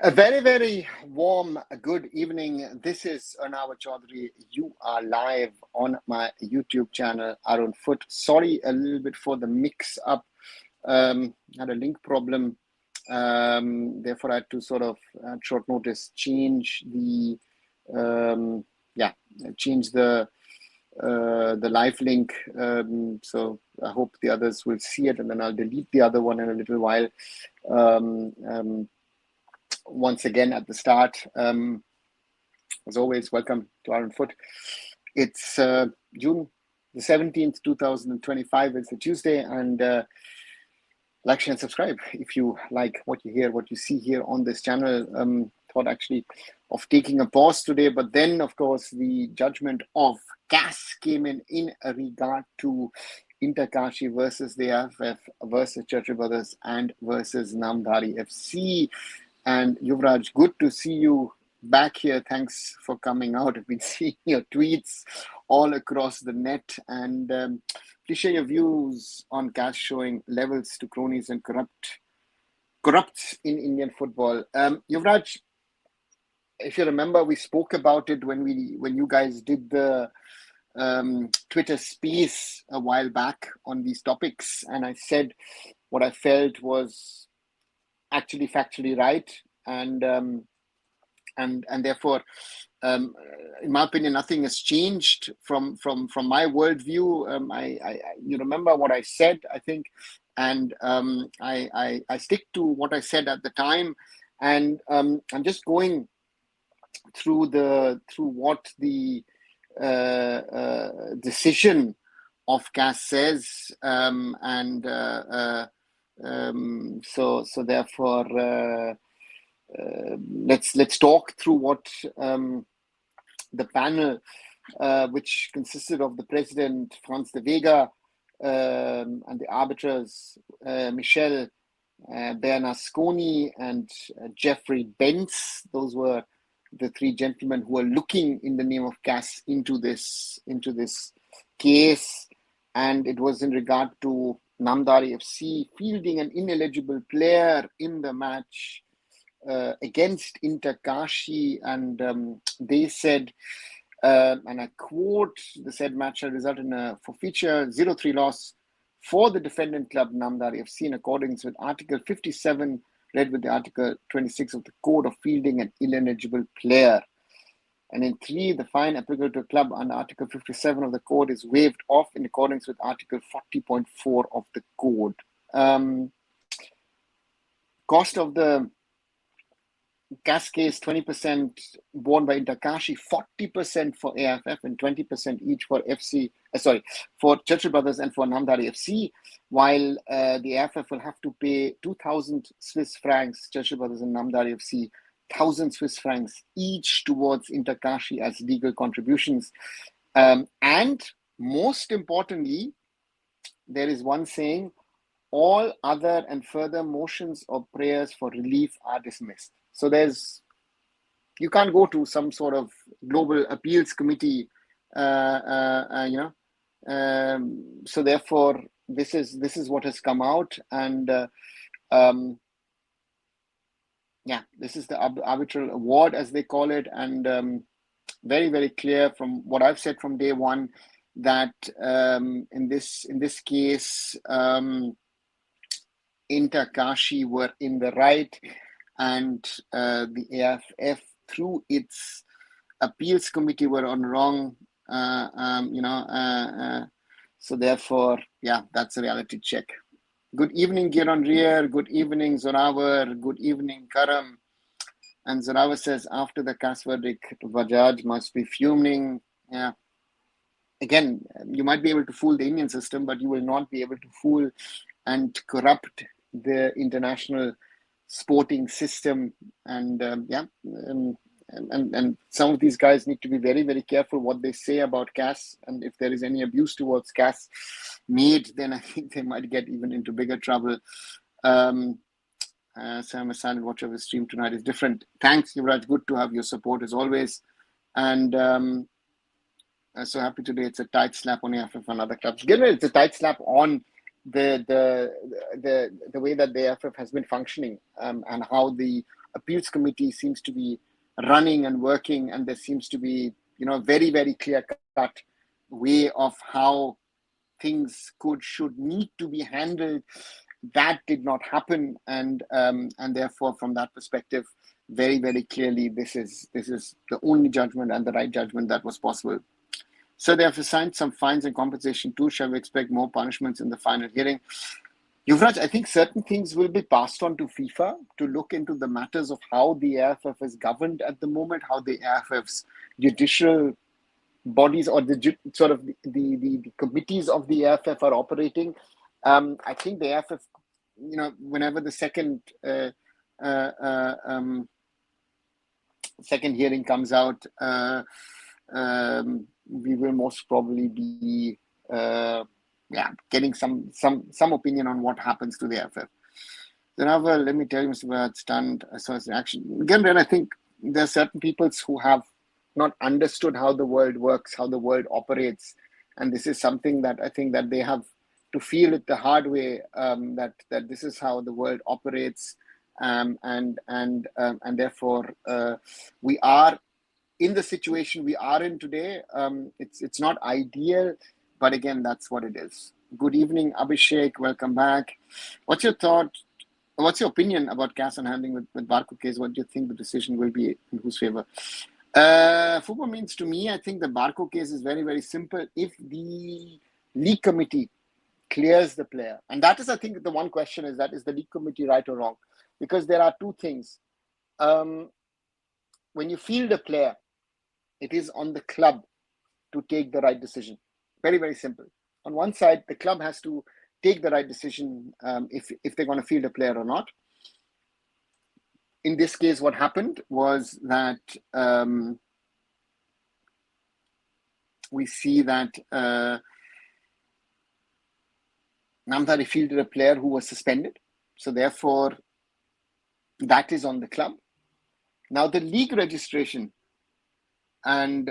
A very, very warm good evening. This is Arnav Chaudhary. You are live on my YouTube channel, Arun Foot. Sorry a little bit for the mix up. Had a link problem. Therefore, I had to sort of at short notice change the change the live link. So I hope the others will see it, and then I'll delete the other one in a little while. Once again at the start, as always, welcome to Arun Foot. It's June the 17th, 2025. It's a Tuesday, and like, share, and subscribe if you like what you hear, what you see here on this channel. Thought actually of taking a pause today, but then, of course, the judgment of CAS came in regard to Interkashi versus the AIFF versus Churchill Brothers and versus Namdhari FC. And Yuvraj, good to see you back here. Thanks for coming out. I've been seeing your tweets all across the net. And please share your views on CAS showing levels to cronies and corrupts in Indian football. Yuvraj, if you remember, we spoke about it when you guys did the Twitter space a while back on these topics. And I said what I felt was actually factually right, and therefore, in my opinion, nothing has changed from my worldvio. You remember what I said, I think, and I stick to what I said at the time, and I'm just going through what the decision of CAS says, so therefore, let's talk through what the panel, which consisted of the president Franz de Vega and the arbiters Michel Bernasconi and Jeffrey Bentz. Those were the three gentlemen who were looking in the name of CAS into this case, and it was in regard to Namdhari FC fielding an ineligible player in the match against Interkashi, and they said, and I quote, the said match had resulted in a forfeiture 0-3 loss for the defendant club Namdhari FC in accordance with Article 57, read with the Article 26 of the Code of Fielding an Ineligible Player. And in 3, the fine applicable to a club under Article 57 of the Code is waived off in accordance with Article 40.4 of the Code. Cost of the CAS case, 20% borne by Interkashi, 40% for AIFF, and 20% each for for Churchill Brothers and for Namdhari FC, while the AIFF will have to pay 2,000 Swiss francs, Churchill Brothers and Namdhari FC, 1,000 Swiss francs each towards Interkashi as legal contributions. And most importantly, there is one saying, all other and further motions or prayers for relief are dismissed. So you can't go to some sort of global appeals committee, so therefore this is what has come out, and this is the arbitral award, as they call it, and very, very clear from what I've said from day one that in this case, Interkashi were in the right, and the AIFF through its appeals committee were on wrong. So therefore, that's a reality check. Good evening, Giron Rier. Good evening, Zoravar. Good evening, Karam. And Zoravar says, after the CAS verdict, Bajaj must be fuming. Yeah. Again, you might be able to fool the Indian system, but you will not be able to fool and corrupt the international sporting system. And and some of these guys need to be very, very careful what they say about CAS, and if there is any abuse towards CAS made, then I think they might get even into bigger trouble. So I'm a silent watcher of the stream tonight is different. Thanks, Yuvraj. Good to have your support as always. And I'm so happy today. It's a tight slap on AIFF and other clubs. Given it's a tight slap on the way that the AIFF has been functioning, and how the appeals committee seems to be running and working, and there seems to be, very, very clear-cut way of how things should need to be handled. That did not happen, and therefore, from that perspective, very, very clearly, this is the only judgment and the right judgment that was possible. So they have assigned some fines and compensation too. Shall we expect more punishments in the final hearing? Yuvraj, I think certain things will be passed on to FIFA to look into the matters of how the AIFF is governed at the moment, how the AIFF's judicial bodies or the committees of the AIFF are operating. I think the AIFF, whenever the second hearing comes out, we will most probably be getting some opinion on what happens to the AIFF. Then, let me tell you, Mr. Bhatt, stunned as far as the action. Again, I think there are certain people who have not understood how the world works, how the world operates, and this is something that I think that they have to feel it the hard way, that this is how the world operates, and therefore we are in the situation we are in today. It's not ideal, but again, that's what it is. Good evening, Abhishek. Welcome back. What's your thought? What's your opinion about cash on handling with Barco case? What do you think the decision will be in whose favor? Football means to me, I think the Barco case is very, very simple. If the league committee clears the player, and that is, I think, the one question is that, is the league committee right or wrong? Because there are two things. When you field a player, it is on the club to take the right decision. Very, very simple. On one side, the club has to take the right decision if they're going to field a player or not. In this case, what happened was that we see that Namdari fielded a player who was suspended. So therefore, that is on the club. Now the league registration and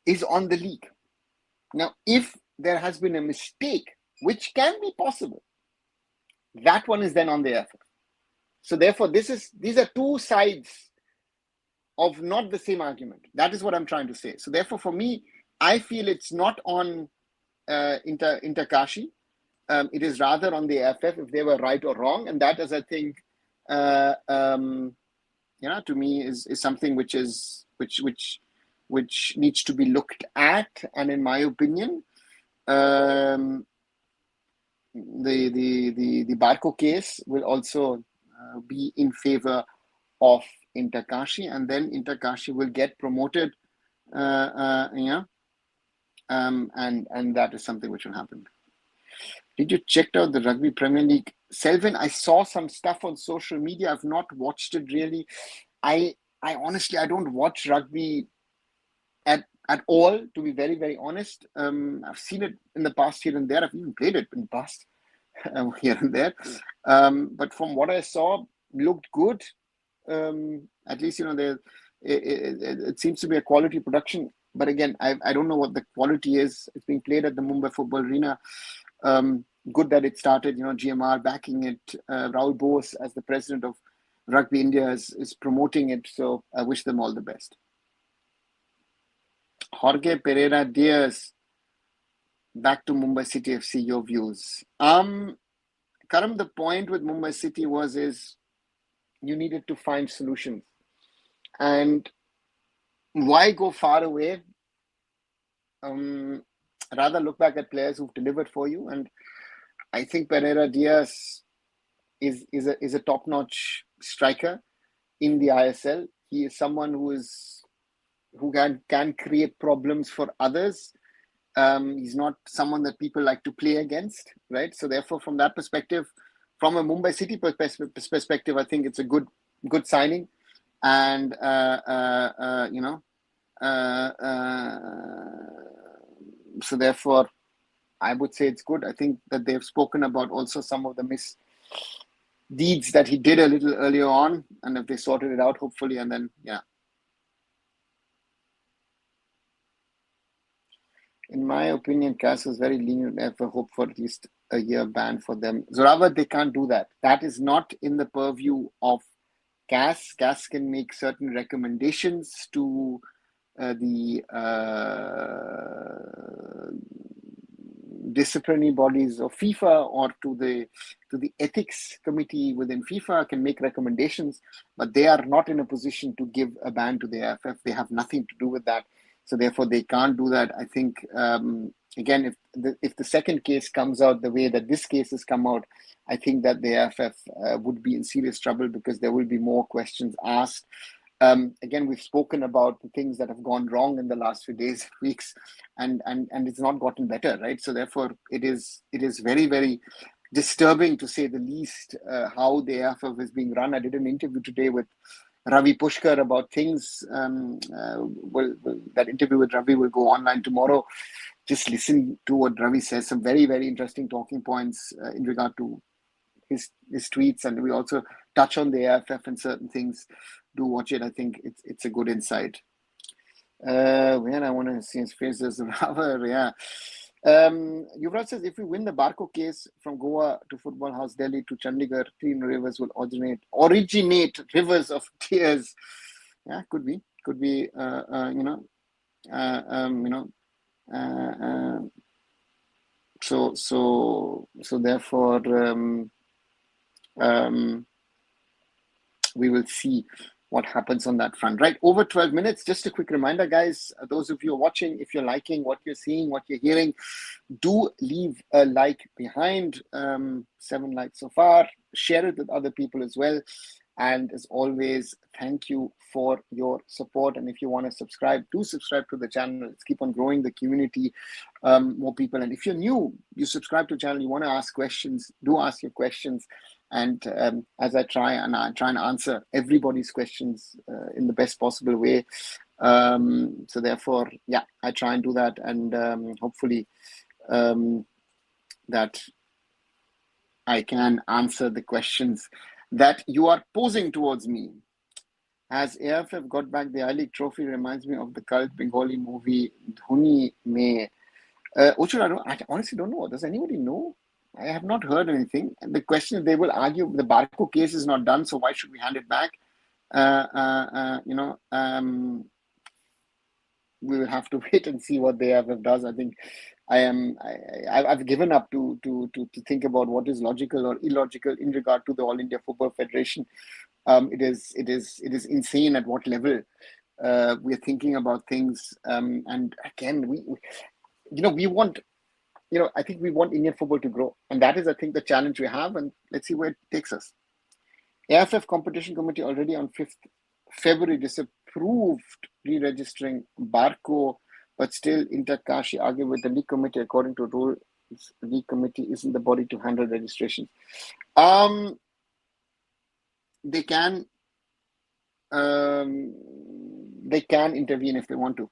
is on the league. Now, if there has been a mistake, which can be possible, that one is then on the AIFF. So therefore, these are two sides of not the same argument. That is what I'm trying to say. So therefore, for me, I feel it's not on Interkashi. It is rather on the AIFF if they were right or wrong, and that is, I think, to me is something which needs to be looked at. And in my opinion, the Barco case will also be in favor of Interkashi, and then Interkashi will get promoted, and that is something which will happen. Did you check out the Rugby Premier League? Selvin, I saw some stuff on social media. I've not watched it really. I honestly, I don't watch rugby at all, to be very, very honest. I've seen it in the past here and there. I've even played it in the past here and there. But from what I saw, looked good. At least, it seems to be a quality production. But again, I don't know what the quality is. It's being played at the Mumbai Football Arena. Good that it started, GMR backing it. Raul Bose, as the president of Rugby India, is promoting it. So I wish them all the best. Jorge Pereira Diaz, back to Mumbai City FC, your views. Karam, the point with Mumbai City is you needed to find solutions. And why go far away? Rather look back at players who've delivered for you. And I think Pereira Diaz is a top-notch striker in the ISL. He is someone who can create problems for others. He's not someone that people like to play against, right? So therefore, from that perspective, from a Mumbai City perspective, I think it's a good signing. And, so therefore, I would say it's good. I think that they've spoken about also some of the misdeeds that he did a little earlier on, and if they sorted it out, hopefully, and then, yeah. In my opinion, Cass was very lenient. I have a hope for at least a year ban for them. Zoravar, they can't do that. That is not in the purview of CAS. CAS can make certain recommendations to the disciplinary bodies of FIFA or to the ethics committee within FIFA, can make recommendations, but they are not in a position to give a ban to the AIFF. They have nothing to do with that, so therefore they can't do that. I think again, if the second case comes out the way that this case has come out, I think that the AIFF would be in serious trouble, because there will be more questions asked. Again, we've spoken about the things that have gone wrong in the last few days, weeks, and it's not gotten better, right? So therefore, it is very, very disturbing, to say the least, how the AIFF is being run. I did an interview today with Ravi Pushkar about things. That interview with Ravi will go online tomorrow. Just listen to what Ravi says. Some very, very interesting talking points in regard to his tweets, and we also touch on the AIFF and certain things. Do watch it. I think it's a good insight. When I want to see his face as rather, yeah. Yuvraj says, if we win the Barco case from Goa to Football House Delhi to Chandigarh, 3 rivers will originate rivers of tears. Yeah, could be. So therefore, we will see what happens on that front. Right, over 12 minutes. Just a quick reminder, guys, those of you watching, if you're liking what you're seeing, what you're hearing, do leave a like behind. 7 likes so far. Share it with other people as well. And as always, thank you for your support. And if you want to subscribe, do subscribe to the channel. Let's keep on growing the community, more people. And if you're new, you subscribe to the channel, you want to ask questions, do ask your questions. And as I try and answer everybody's questions in the best possible way. So therefore, yeah, I try and do that. And hopefully that I can answer the questions that you are posing towards me. Has AIFF got back the I-League trophy? Reminds me of the cult Bengali movie Dhoni Mein. Uchur, I honestly don't know. Does anybody know? I have not heard anything. And the question is, they will argue the Barco case is not done, so why should we hand it back? We will have to wait and see what the AIFF does. I think I've given up to think about what is logical or illogical in regard to the All India Football Federation. It is insane at what level we're thinking about things. And again, we want. I think we want Indian football to grow. And that is, I think, the challenge we have. And let's see where it takes us. AIFF Competition Committee already on 5th February disapproved re-registering Barco, but still Interkashi argued with the league committee. According to rules, the league committee isn't the body to handle registrations. They can intervene if they want to.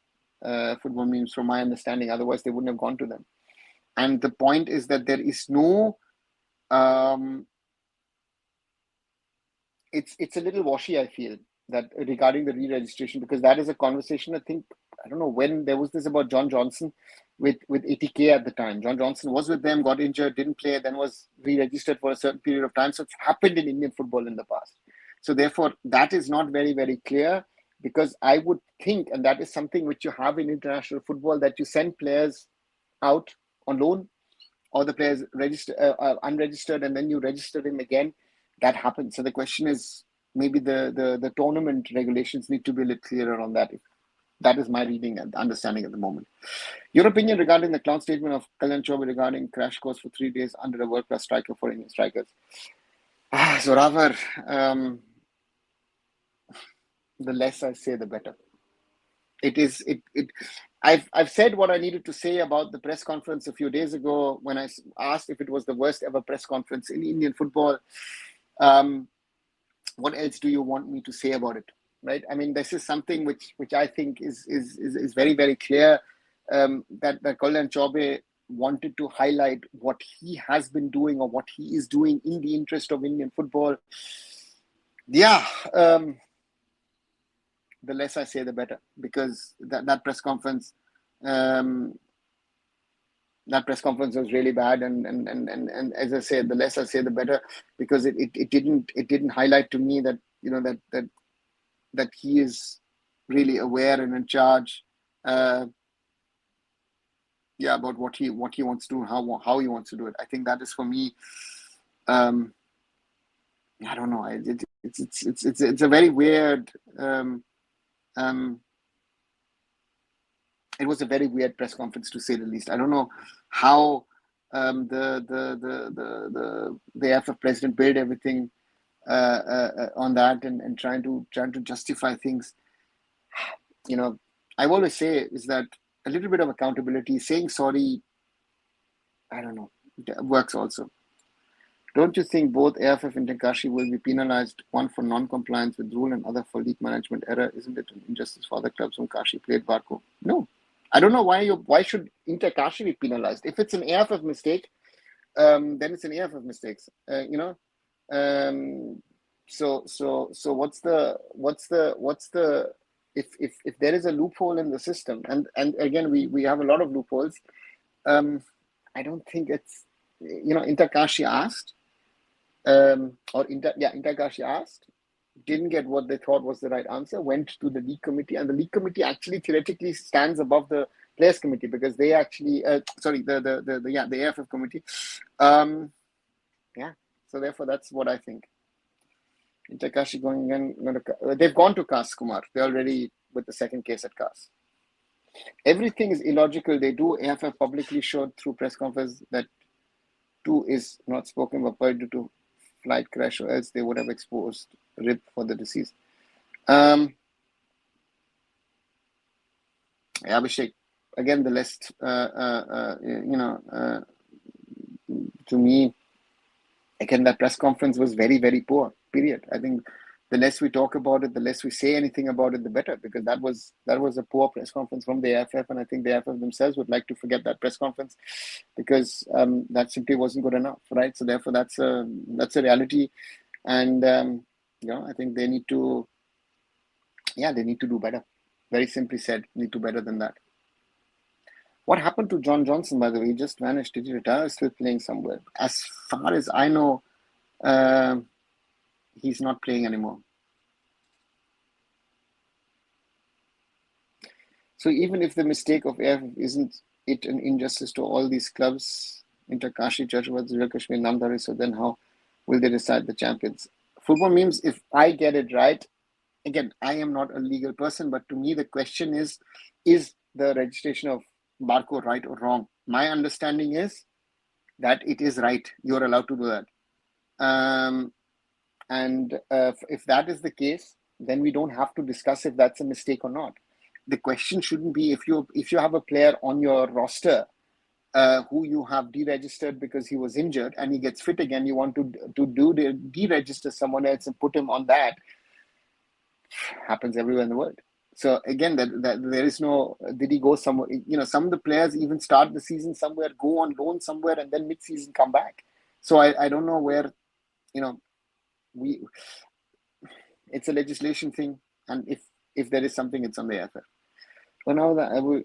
Football memes, from my understanding. Otherwise, they wouldn't have gone to them. And the point is that there is no, it's a little washy, I feel, that regarding the re-registration, because that is a conversation, I think, I don't know when, there was this about John Johnson with ATK at the time. John Johnson was with them, got injured, didn't play, then was re-registered for a certain period of time. So it's happened in Indian football in the past. So therefore, that is not very, very clear, because I would think, and that is something which you have in international football, that you send players out on loan, or the players unregistered, and then you register him again. That happens. So the question is, maybe the tournament regulations need to be a little clearer on that. That is my reading and understanding at the moment. Your opinion regarding the clown statement of Kalyan Chaubey regarding crash course for 3 days under a world-class striker for Indian strikers. Zoravar, the less I say, the better. I've said what I needed to say about the press conference a few days ago when I asked if it was the worst ever press conference in Indian football. What else do you want me to say about it? Right? I mean, this is something which I think is very, very clear, that Kalyan Chaubey wanted to highlight what he has been doing or what he is doing in the interest of Indian football. Yeah. The less I say, the better, because that press conference, that press conference was really bad, and as I said, the less I say, the better, because it didn't highlight to me that that he is really aware and in charge, about what he wants to do, how he wants to do it. I think that is, for me, I don't know. It's a very weird. It was a very weird press conference, to say the least. I don't know how the AIFF president built everything on that, and trying to justify things. I always say is that a little bit of accountability, saying sorry, I don't know, works also. Don't you think both AIFF and Takashi will be penalized, one for non-compliance with rule and other for league management error? Isn't it an injustice for other clubs whom Kashi played Barco? No. I don't know why should Inter Kashi be penalized? If it's an AIFF mistake, then it's an AIFF mistake. So what's the if there is a loophole in the system, and again we have a lot of loopholes. I don't think it's Inter Kashi asked. Inter Kashi asked, didn't get what they thought was the right answer, went to the league committee, and the league committee actually theoretically stands above the players committee, because they actually the AIFF committee. So therefore that's what I think. Inter Kashi they've gone to CAS, Kumar. They're already with the second case at CAS. Everything is illogical they do. AIFF publicly showed through press conference that 2 is not spoken about due to flight crash, or else they would have exposed rib for the deceased. Abhishek, again, the less to me, again, that press conference was very, very poor, period. I think the less we talk about it, the less we say anything about it, the better, because that was a poor press conference from the AIFF, and I think the AIFF themselves would like to forget that press conference, because that simply wasn't good enough, right? So therefore, that's a reality, and I think they need to do better. Very simply said, need to better than that. What happened to John Johnson, by the way? He just vanished. Did he retire? Still playing somewhere? As far as I know, he's not playing anymore. So even if the mistake of AIFF isn't it an injustice to all these clubs, Inter Kashi, Chhatrapati Sri Kashmir, Namdhari, so then how will they decide the champions? Football memes, if I get it right, again, I am not a legal person, but to me the question is the registration of Barco right or wrong? My understanding is that it is right. You're allowed to do that. If that is the case, then we don't have to discuss if that's a mistake or not. The question shouldn't be if you have a player on your roster who you have deregistered because he was injured and he gets fit again, you want to deregister someone else and put him on that. Happens everywhere in the world. So again, that there is no, did he go somewhere? Some of the players even start the season somewhere, go on loan somewhere, and then mid-season come back. So I don't know where, it's a legislation thing, and if there is something, it's on the AIFF. For now, that I will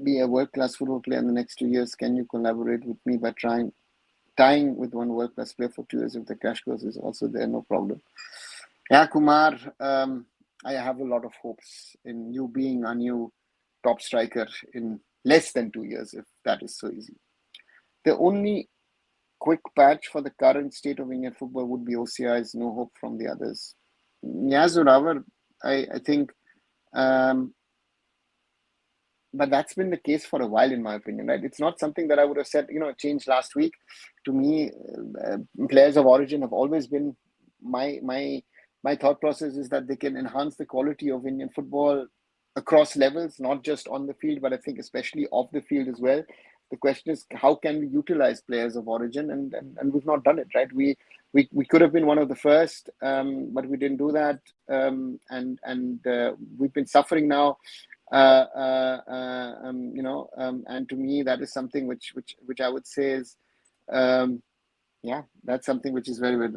be a world-class football player in the next 2 years. Can you collaborate with me by tying with one world-class player for 2 years? If the cash goes is also there, no problem. Yeah, Kumar, I have a lot of hopes in you being a new top striker in less than 2 years, if that is so easy. The only quick patch for the current state of Indian football would be OCI's, no hope from the others. Yeah, Zoravar, I think, but that's been the case for a while, in my opinion, right? It's not something that I would have said, changed last week. To me, players of origin have always been my thought process is that they can enhance the quality of Indian football across levels, not just on the field, but I think especially off the field as well. The question is, how can we utilize players of origin? And we've not done it, right? We could have been one of the first, but we didn't do that. And we've been suffering now. And to me, that is something which I would say is, that's something which is very, very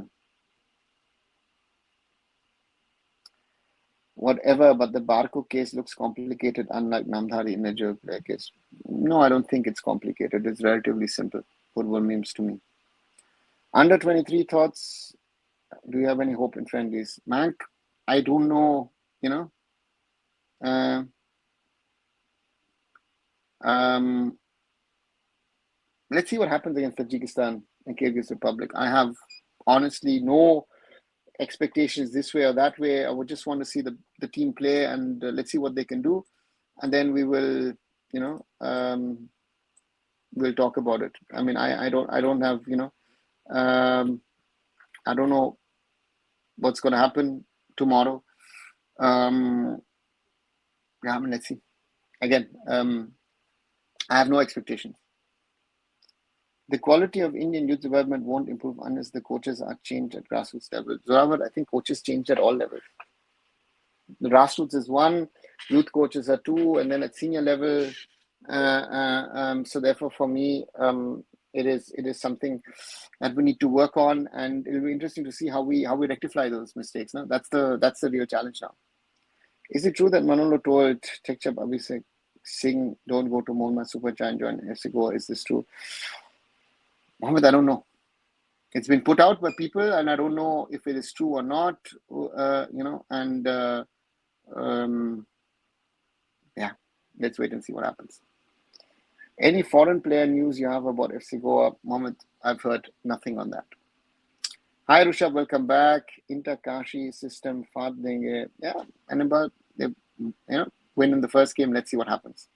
whatever, but the Barco case looks complicated, unlike Namdhari in a joke case. No, I don't think it's complicated. It's relatively simple. Football memes to me. Under 23 thoughts. Do you have any hope in friendlies? Mank, I don't know, you know. Uh, um, let's see what happens against Tajikistan and Kyrgyz Republic. I have honestly no expectations this way or that way. I would just want to see the team play and let's see what they can do. And then we will, you know, we'll talk about it. I mean, I don't have, I don't know what's going to happen tomorrow. Yeah, I mean, let's see. Again, I have no expectations. The quality of Indian youth development won't improve unless the coaches are changed at grassroots level. Zorawar, I think coaches change at all levels. The grassroots is one, youth coaches are two, and then at senior level. So therefore, for me, it is something that we need to work on, and it'll be interesting to see how we rectify those mistakes. No? That's the real challenge now. Is it true that Manolo told Tekchap Abhishek Singh, don't go to Molma Super Giant, join FC Goa? Is this true? Mohammed, I don't know. It's been put out by people, and I don't know if it is true or not. Yeah, let's wait and see what happens. Any foreign player news you have about FC Goa, Mohammed? I've heard nothing on that. Hi, Rushabh, welcome back. Inter Kashi system, Fad Denge. Yeah, and about they, win in the first game. Let's see what happens.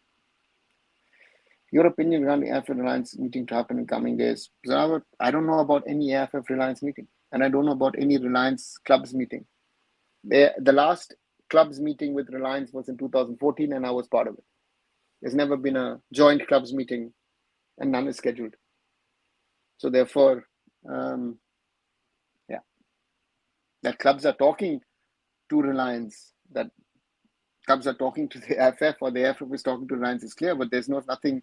Your opinion regarding the AIFF Reliance meeting to happen in coming days? I don't know about any AIFF Reliance meeting, and I don't know about any Reliance clubs meeting. The last clubs meeting with Reliance was in 2014, and I was part of it. There's never been a joint clubs meeting, and none is scheduled. So therefore, that clubs are talking to Reliance, that clubs are talking to the AIFF, or the AIFF is talking to Reliance is clear, but there's nothing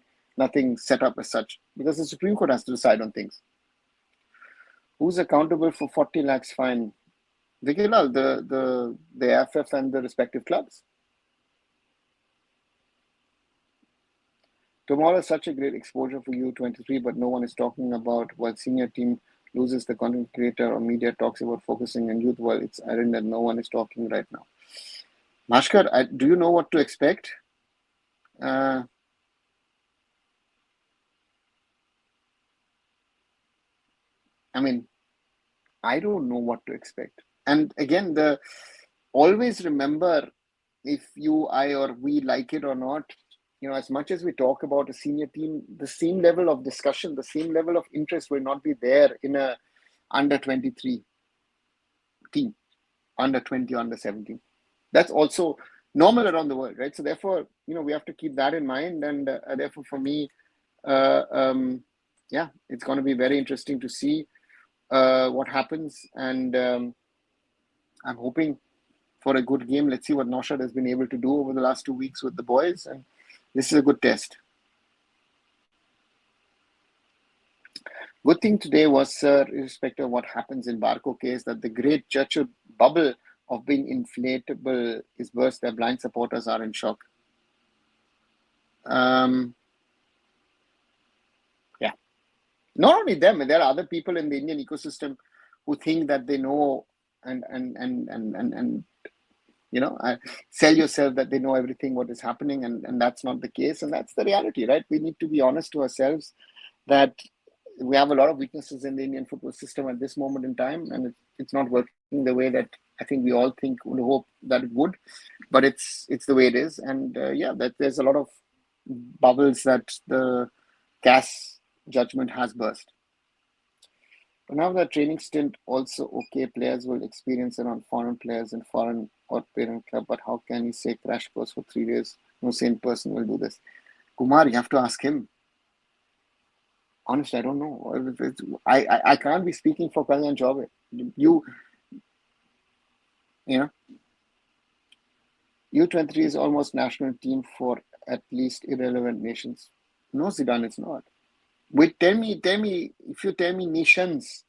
set up as such, because the Supreme Court has to decide on things. Who's accountable for 40 lakhs fine? Vigilal, the AIFF and the respective clubs. Tomorrow is such a great exposure for U23, but no one is talking about what senior team loses the content creator or media talks about focusing on youth. Well, it's ironic that no one is talking right now. Mashkar, do you know what to expect? I mean, I don't know what to expect. And again, always remember, if you, I, or we like it or not, as much as we talk about a senior team, the same level of discussion, the same level of interest will not be there in a under 23 team, under 20, under 17. That's also normal around the world, right? So therefore, we have to keep that in mind. And therefore, for me, it's going to be very interesting to see what happens. And I'm hoping for a good game. Let's see what Naushad has been able to do over the last 2 weeks with the boys. And this is a good test. Good thing today was, sir, irrespective of what happens in Barco case, that the great Churchill bubble of being inflatable is burst. Their blind supporters are in shock. Not only them, there are other people in the Indian ecosystem who think that they know and sell yourself that they know everything what is happening, and that's not the case, and that's the reality, right? We need to be honest to ourselves that we have a lot of weaknesses in the Indian football system at this moment in time, and it's not working the way that I think we all think would hope that it would, but it's the way it is, and that there's a lot of bubbles that the CAS judgment has burst. But now the training stint also okay, players will experience around foreign players in foreign or parent club, but how can you say crash course for 3 days? No sane person will do this. Kumar, you have to ask him. Honestly, I don't know. I can't be speaking for Kalyan Chaube. U23 is almost national team for at least irrelevant nations. No, Zidane, it's not. Wait, tell me, if you tell me nations,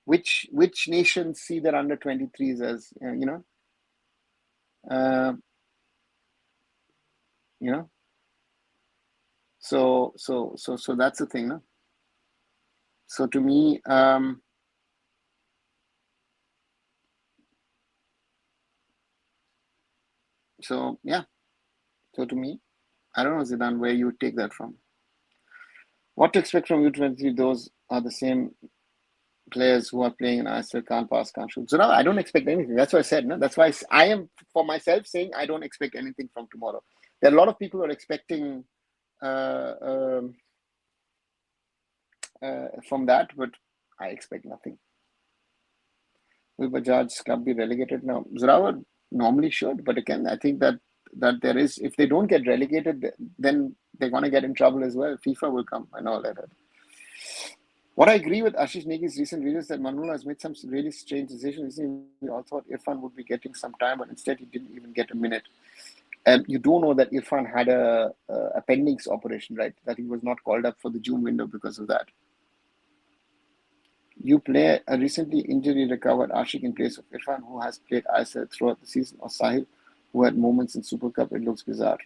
which nations see their under 23s as, So that's the thing, no? So to me, so yeah. So to me, I don't know, Zidane, where you would take that from. What to expect from U23? Those are the same players who are playing in ISL, can't pass, can't shoot. So now I don't expect anything. That's what I said. No, that's why I am for myself saying I don't expect anything from tomorrow. There are a lot of people who are expecting from that, but I expect nothing. Will Bajaj's club be relegated now? Zorawar normally should, but again, I think that there is, if they don't get relegated, then they're going to get in trouble as well. FIFA will come and all that. What I agree with Ashish Negi's recent videos that Manula has made some really strange decisions. We all thought Irfan would be getting some time, but instead he didn't even get a minute. You do know that Irfan had a appendix operation, right? That he was not called up for the June window because of that. You play a recently injury recovered Ashik in place of Irfan, who has played ISL throughout the season, or Sahil, who had moments in Super Cup. It looks bizarre.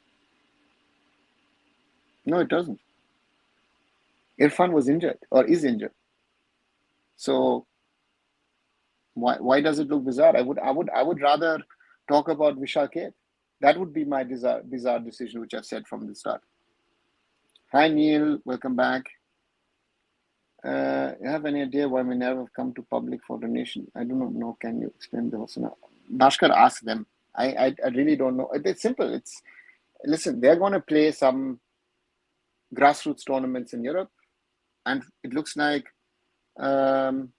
No, it doesn't. Irfan was injured or is injured. So why does it look bizarre? I would rather talk about Vishal Keth. That would be my bizarre decision, which I've said from the start. Hi Neil, welcome back. You have any idea why we never have come to public for donation? I do not know. Can you explain the whole? Bhaskar, ask them. I really don't know. It's simple. Listen, they're going to play some grassroots tournaments in Europe, and it looks like that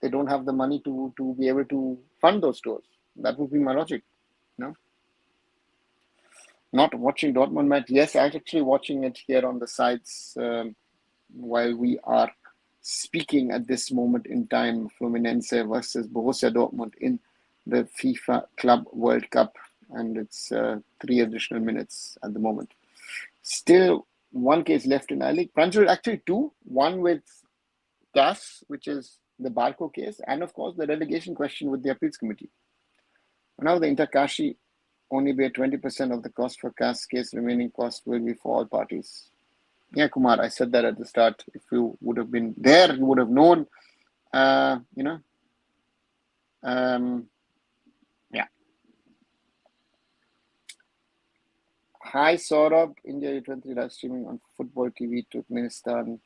they don't have the money to be able to fund those tours. That would be my logic. No. Not watching Dortmund match. Yes, I'm actually watching it here on the sides while we are speaking at this moment in time. Fluminense versus Borussia Dortmund in the FIFA Club World Cup, and it's 3 additional minutes at the moment. Still, one case left in I-League. Pranjal, actually 2. One with CAS, which is the Barco case, and of course the relegation question with the appeals committee. Now the Interkashi only bear 20% of the cost for CAS case. Remaining cost will be for all parties. Yeah, Kumar, I said that at the start. If you would have been there, you would have known. Yeah. Hi, Saurabh. India U23 live streaming on Football TV Turkmenistan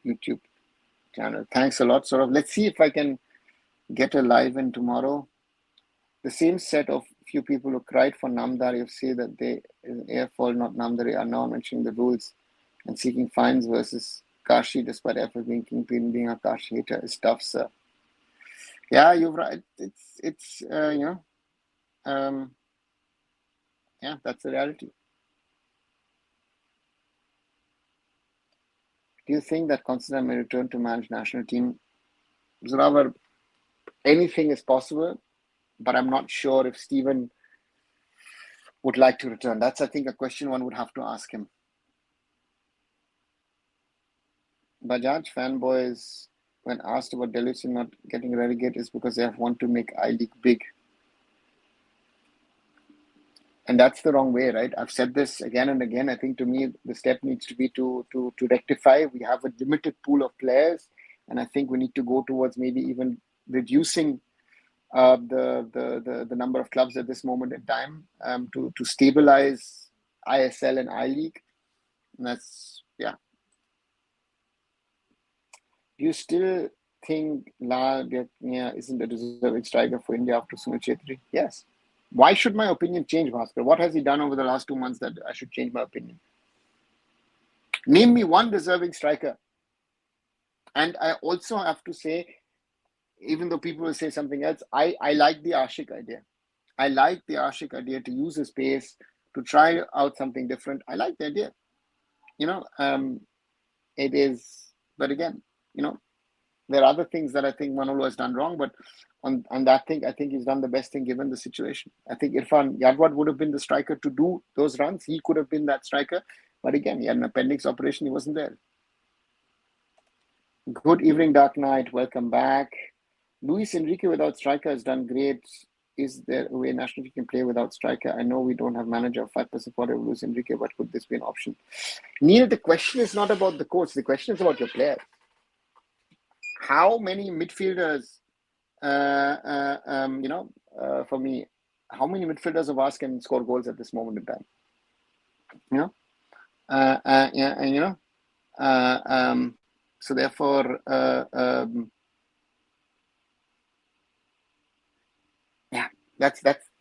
YouTube channel. Thanks a lot, Saurabh. Let's see if I can get a live in tomorrow. The same set of few people who cried for Namdar FC that they, AFF, not Namdar, are now mentioning the rules and seeking fines versus Kashi, despite AFF being kingpin, being a Kashi hater, is tough, sir. Yeah, you're right. It's yeah, that's the reality. Do you think that Considine may return to manage national team? Zorawar, anything is possible, but I'm not sure if Stephen would like to return. That's, I think, a question one would have to ask him. Bajaj fanboys, when asked about Delhi not getting relegated, is because they have want to make I-League big. And that's the wrong way, right? I've said this again and again. I think to me, the step needs to be to rectify. We have a limited pool of players, and I think we need to go towards maybe even reducing the number of clubs at this moment in time to stabilize ISL and I-League. And that's, yeah. Do you still think La Diaknia isn't a deserving striker for India after Sunil Chhetri? Yes. Why should my opinion change, Bhaskar? What has he done over the last 2 months that I should change my opinion? Name me one deserving striker. And I also have to say, even though people will say something else, I like the Ashik idea. I like the Ashik idea to use his pace, to try out something different. I like the idea. It is, but again, there are other things that I think Manolo has done wrong, but on that thing, I think he's done the best thing given the situation. I think Irfan Yadwad would have been the striker to do those runs. He could have been that striker. But again, he had an appendix operation. He wasn't there. Good evening, Dark Knight. Welcome back. Luis Enrique without striker has done great is there a way national team can play without striker? I know we don't have manager, 5% for lose Enrique, but could this be an option? Neil, the question is not about the coach. The question is about your players. How many midfielders, for me, how many midfielders of ours can score goals at this moment in time? So therefore,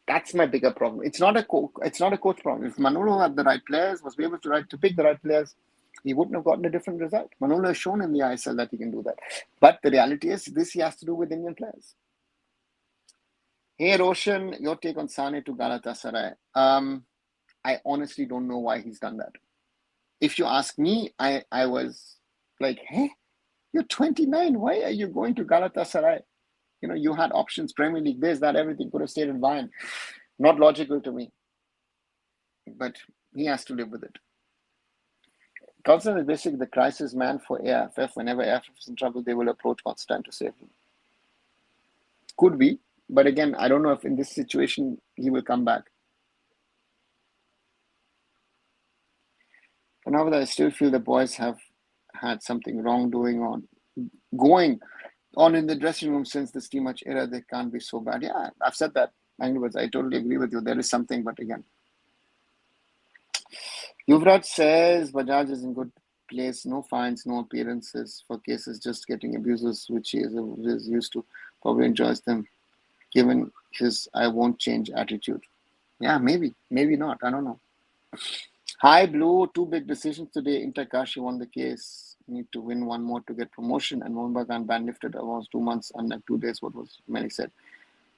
that's my bigger problem. It's not a coach problem. If Manolo had the right players, was able to pick the right players, he wouldn't have gotten a different result. Manolo has shown in the ISL that he can do that. But the reality is, this he has to do with Indian players. Hey Roshan, your take on Sane to Galatasaray. I honestly don't know why he's done that. If you ask me, I was like, hey, you're 29. Why are you going to Galatasaray? You had options, Premier League, this, that, everything. Could have stayed in Bayern. Not logical to me. But he has to live with it. Carlson is basically the crisis man for AIFF. Whenever AIFF is in trouble, they will approach Constant to save him. Could be. But again, I don't know if in this situation he will come back. For now, I still feel the boys have had something wrong going on in the dressing room since the Steamach era. They can't be so bad. Yeah, I've said that. I totally agree with you. There is something, but again. Yuvraj says Bajaj is in good place. No fines, no appearances for cases, just getting abuses, which he is used to. Probably enjoys them, given his I won't change attitude. Yeah, maybe not. I don't know. Hi, Blue. 2 big decisions today. Inter Kashi won the case. Need to win 1 more to get promotion. And Mohun Bagan ban lifted almost 2 months and 2 days. What was many said.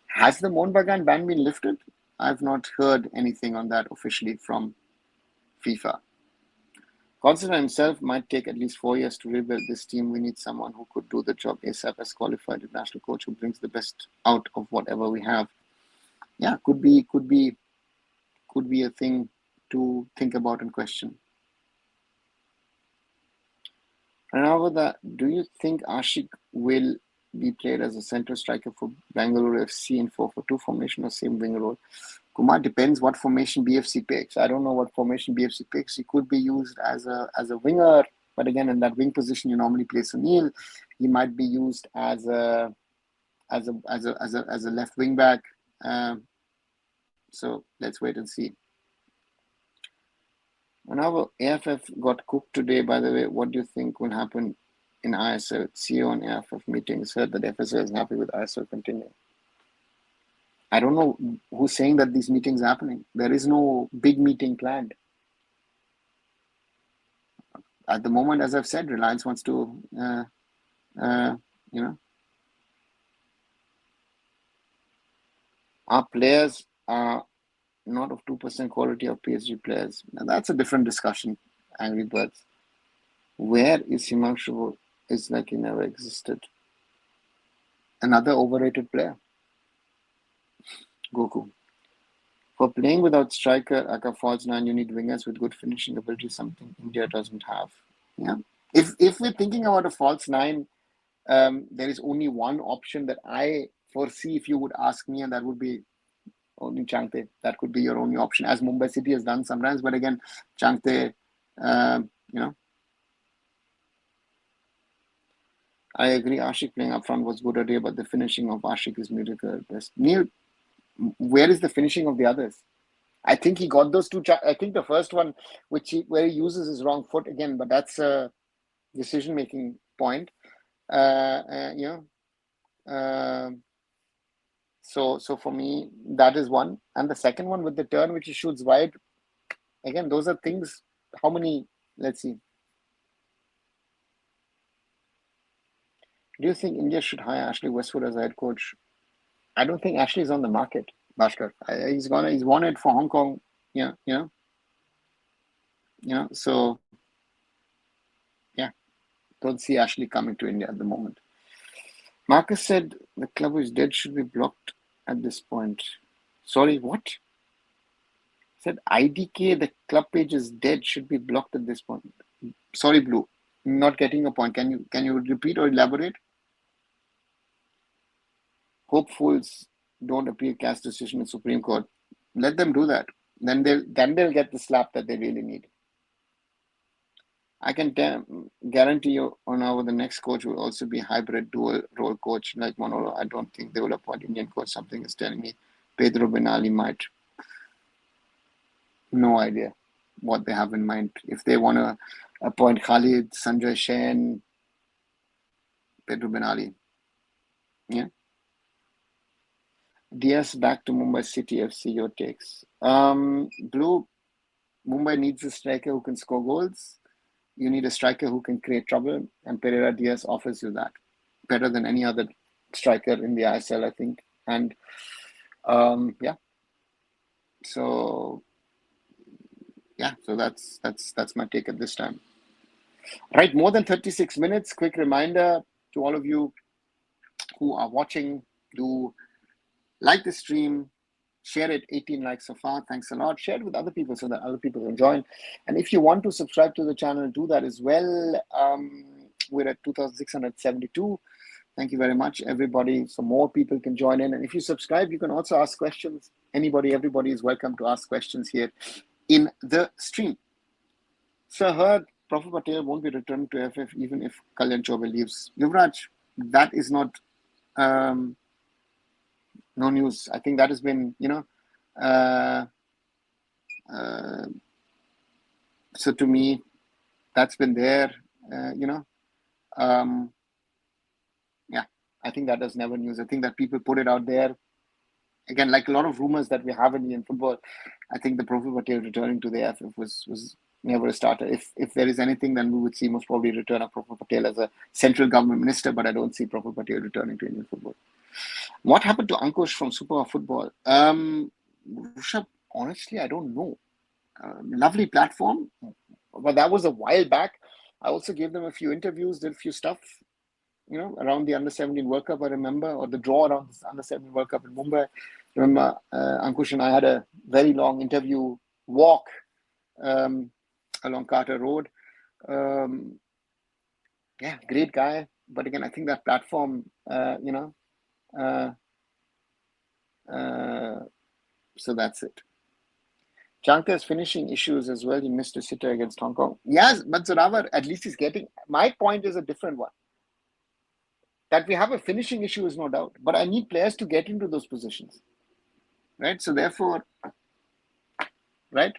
Has the Mohun Bagan ban been lifted? I've not heard anything on that officially from FIFA. Constant himself might take at least 4 years to rebuild this team. We need someone who could do the job ASAP as qualified international coach who brings the best out of whatever we have. Yeah, could be a thing to think about and question. And over that, do you think Ashik will be played as a central striker for Bangalore FC in 4-4-2 formation or same winger role? Kumar, depends what formation BFC picks. I don't know what formation BFC picks. He could be used as a winger, but again, in that wing position, you normally play Sunil. He might be used as a left wing back. So let's wait and see. And our AIFF got cooked today, by the way. What do you think will happen in ISL? CEO and AIFF meetings heard that FSL is happy with ISL continuing. I don't know who's saying that these meetings are happening. There is no big meeting planned. At the moment, as I've said, Reliance wants to, our players are not of 2% quality of PSG players. Now, that's a different discussion, Angry Birds. Where is Himanshu? It's like he never existed. Another overrated player. Goku. For playing without striker, Aka false 9, you need wingers with good finishing ability, something India doesn't have. Yeah. If we're thinking about a false 9, there is only one option that I foresee if you would ask me, and that would be only Changte. That could be your only option, as Mumbai City has done sometimes. But again, Changte, I agree. Ashik playing up front was good today, but the finishing of Ashik is miracle at best. Neil, where is the finishing of the others? I think he got those 2. I think the first one, where he uses his wrong foot again, but that's a decision-making point. So for me, that is one. And the second one with the turn, which he shoots wide, again, those are things. How many? Let's see. Do you think India should hire Ashley Westwood as head coach? I don't think Ashley is on the market, Bhaskar. He's wanted for Hong Kong. So don't see Ashley coming to India at the moment. Marcus said the club is dead, should be blocked at this point. Sorry, what? Said IDK, the club page is dead, should be blocked at this point. Sorry, Blue, not getting a point. Can you repeat or elaborate? Hopefuls don't appeal caste decision in Supreme Court. Let them do that. Then they'll get the slap that they really need. I can guarantee you, now the next coach will also be hybrid dual role coach like Manolo. I don't think they will appoint Indian coach. Something is telling me Pedro Benali might. No idea what they have in mind. If they want to appoint Khalid, Sanjay Shen, Pedro Benali. Yeah. DS back to Mumbai City FC, your takes. Blue, Mumbai needs a striker who can score goals. You need a striker who can create trouble, and Pereira Diaz offers you that better than any other striker in the ISL, I think. And yeah, so that's my take at this time. Right, more than 36 minutes. Quick reminder to all of you who are watching: do like the stream, share it. 18 likes so far. Thanks a lot. Share it with other people so that other people can join. And if you want to subscribe to the channel, do that as well. We're at 2,672. Thank you very much, everybody. So more people can join in. And if you subscribe, you can also ask questions. Everybody is welcome to ask questions here in the stream. Sir, heard Prof. Patel won't be returning to AIFF even if Kalyan Chobe leaves. Yuvraj, that is not no news. I think that has been, so to me, that's been there, yeah, I think that is never news. I think that people put it out there. Again, like a lot of rumors that we have in Indian football, I think the Prof. Patel returning to the AIFF was never a starter. If there is anything, then we would see most probably return of Prof. Patel as a central government minister, but I don't see Prof. Patel returning to Indian football. What happened to Ankush from Super Football? Rishabh, honestly, I don't know. Lovely platform, but that was a while back. I also gave them a few interviews, did a few stuff, around the Under-17 World Cup, I remember, or the draw around the Under-17 World Cup in Mumbai. Remember, Ankush and I had a very long interview walk along Carter Road. Yeah, great guy. But again, I think that platform, so that's it. Chanka's finishing issues as well. He missed a sitter against Hong Kong. Yes, but Zoravar, at least he's getting. My point is a different one. That we have a finishing issue is no doubt, but I need players to get into those positions, right? So therefore, right?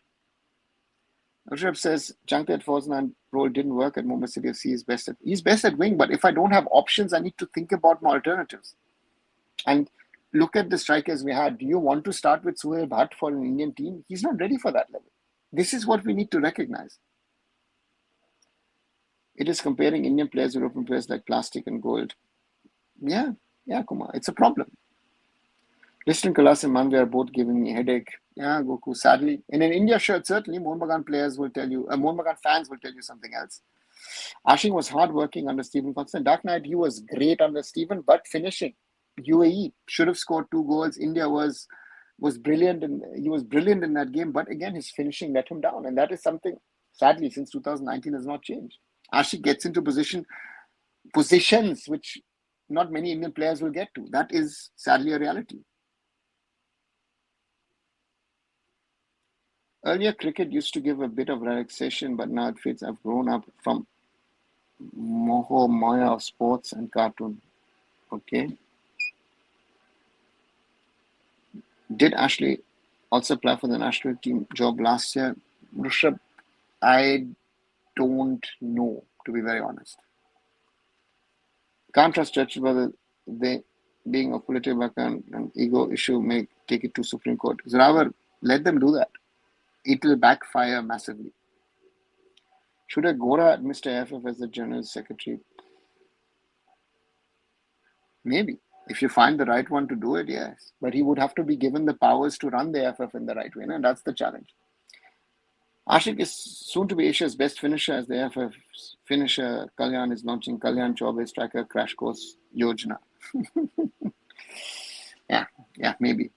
Rishabh says Chanka at Fosnan role didn't work at Mumbai City FC. He's best at wing, but if I don't have options, I need to think about my alternatives. And look at the strikers we had. Do you want to start with Suhail Bhatt for an Indian team? He's not ready for that level. This is what we need to recognize. It is comparing Indian players, European players like plastic and gold. Yeah, Kumar, it's a problem. Distant Kalas and Manvi are both giving me a headache. Yeah, Goku, sadly. In an India shirt, certainly, Mohun Bagan players will tell you, Mohun Bagan fans will tell you something else. Ashing was hard-working under Stephen Constant. Dark Knight, he was great under Stephen, but finishing. UAE should have scored 2 goals. India was brilliant, and he was brilliant in that game. But again, his finishing let him down. And that is something, sadly, since 2019 has not changed. Ashik gets into positions which not many Indian players will get to. That is sadly a reality. Earlier, cricket used to give a bit of relaxation, but now it feels I've grown up from moho maya of sports and cartoon. Okay. Did Ashley also apply for the national team job last year? Rishabh, I don't know, to be very honest. Can't trust judges whether they, being a political background and ego issue, may take it to Supreme Court. Zoravar, let them do that. It will backfire massively. Should a Gora admit AIFF as the General Secretary? Maybe. If you find the right one to do it, yes. But he would have to be given the powers to run the AIFF in the right way, and that's the challenge. Ashik is soon to be Asia's best finisher as the AIFF finisher. Kalyan is launching Kalyan Chobe Striker Crash Course Yojana. Yeah, maybe.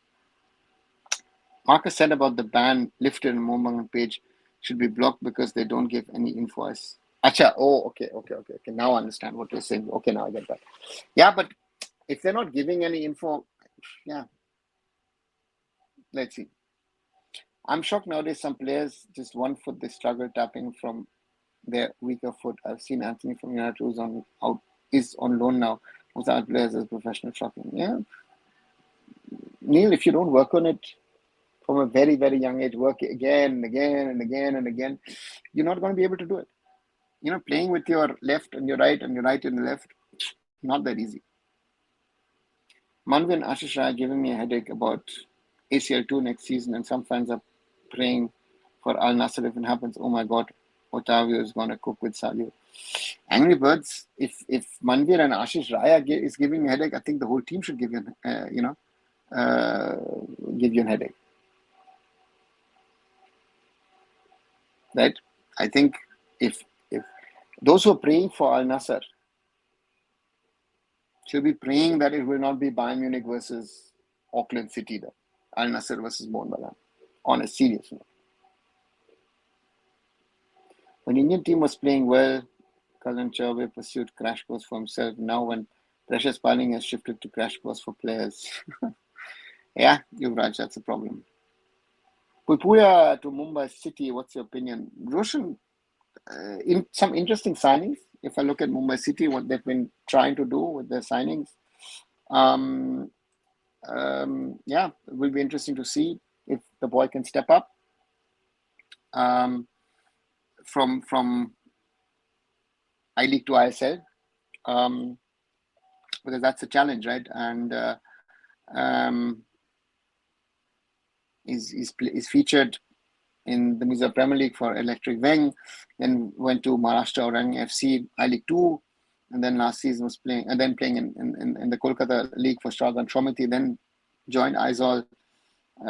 Marcus said about the ban lifted on Mohammed page should be blocked because they don't give any info. Acha, okay. Now I understand what you're saying. Okay, now I get that. Yeah, but if they're not giving any info, yeah, let's see. I'm shocked nowadays. Some players just one foot they struggle tapping from their weaker foot. I've seen Anthony from United who's is on loan now. Most other players as professional shocking. Yeah, Neil, if you don't work on it from a very, very young age, work again and again and again and again, you're not going to be able to do it. Playing with your left and your right and your right and the left, not that easy. Manvi and Ashish Rai are giving me a headache about ACL2 next season, and some fans are praying for Al Nassr if it happens. Oh my God, Otavio is going to cook with Salio. Angry Birds, if Manvir and Ashish Rai is giving me a headache, I think the whole team should give you an headache. Right? I think if those who are praying for Al Nassr should be praying that it will not be Bayern Munich versus Auckland City, though. Al Nassr versus Mohun on a serious note. When Indian team was playing well, Kalan Chauve pursued crash course for himself. Now when pressure piling has shifted to crash course for players. Yeah, Yuvraj, that's a problem. Pupuya to Mumbai City, what's your opinion? Roshan, in some interesting signings. If I look at Mumbai City, what they've been trying to do with their signings, yeah, it will be interesting to see if the boy can step up from I-League to ISL, because that's a challenge, right? And he's featured in the Mizo Premier League for Electric Weng, then went to Maharashtra Orang FC I-League 2, and then last season was playing in the Kolkata League for Stragan Shomiti, then joined Aizawl,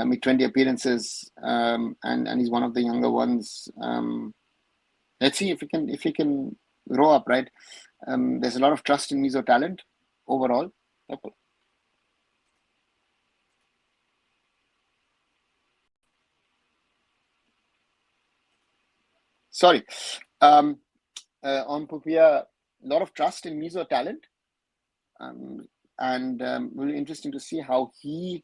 made 20 appearances, and he's one of the younger ones. Let's see if he can grow up, right? There's a lot of trust in Mizo talent overall. Sorry. On Pupia, a lot of trust in Mizo talent. And will be interesting to see how he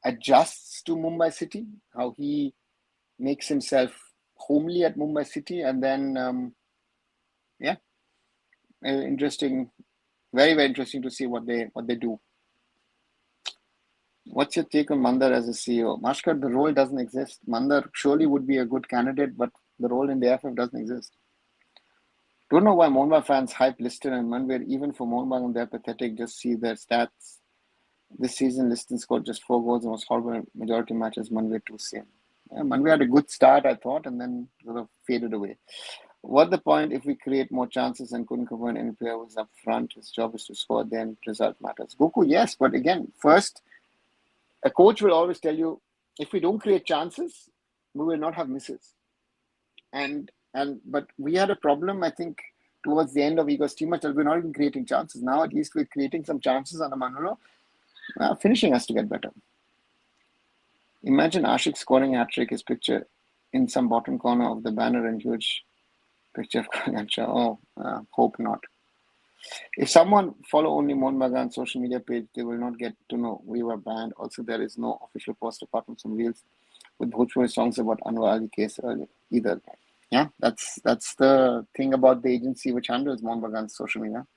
adjusts to Mumbai City, how he makes himself homely at Mumbai City, and then interesting, very, very interesting to see what they do. What's your take on Mandar as a CEO? Mashkar, the role doesn't exist. Mandar surely would be a good candidate, but the role in the AIFF doesn't exist. Don't know why Mohun fans hype Liston and Manvir. Even for Mohun, they're pathetic. Just see their stats. This season, Liston scored just 4 goals and was horrible in majority matches. Manvir too same. Yeah, Manvir had a good start, I thought, and then sort of faded away. What the point if we create more chances and couldn't convert any player who's up front? His job is to score, then result matters. Goku, yes, but again, first, a coach will always tell you, if we don't create chances, we will not have misses. But we had a problem, I think, towards the end of Igor's team match. We're not even creating chances. Now, at least we're creating some chances on a Manolo. Finishing has to get better. Imagine Ashik scoring a hat-trick, his picture in some bottom corner of the banner and huge picture of Kangancha. Hope not. If someone follow only Mohun Bagan's social media page, they will not get to know we were banned. Also, there is no official post apart from some reels with Bhojpuri songs about Anwar Ali case either. Yeah, that's the thing about the agency which handles Mohun Bagan's social media.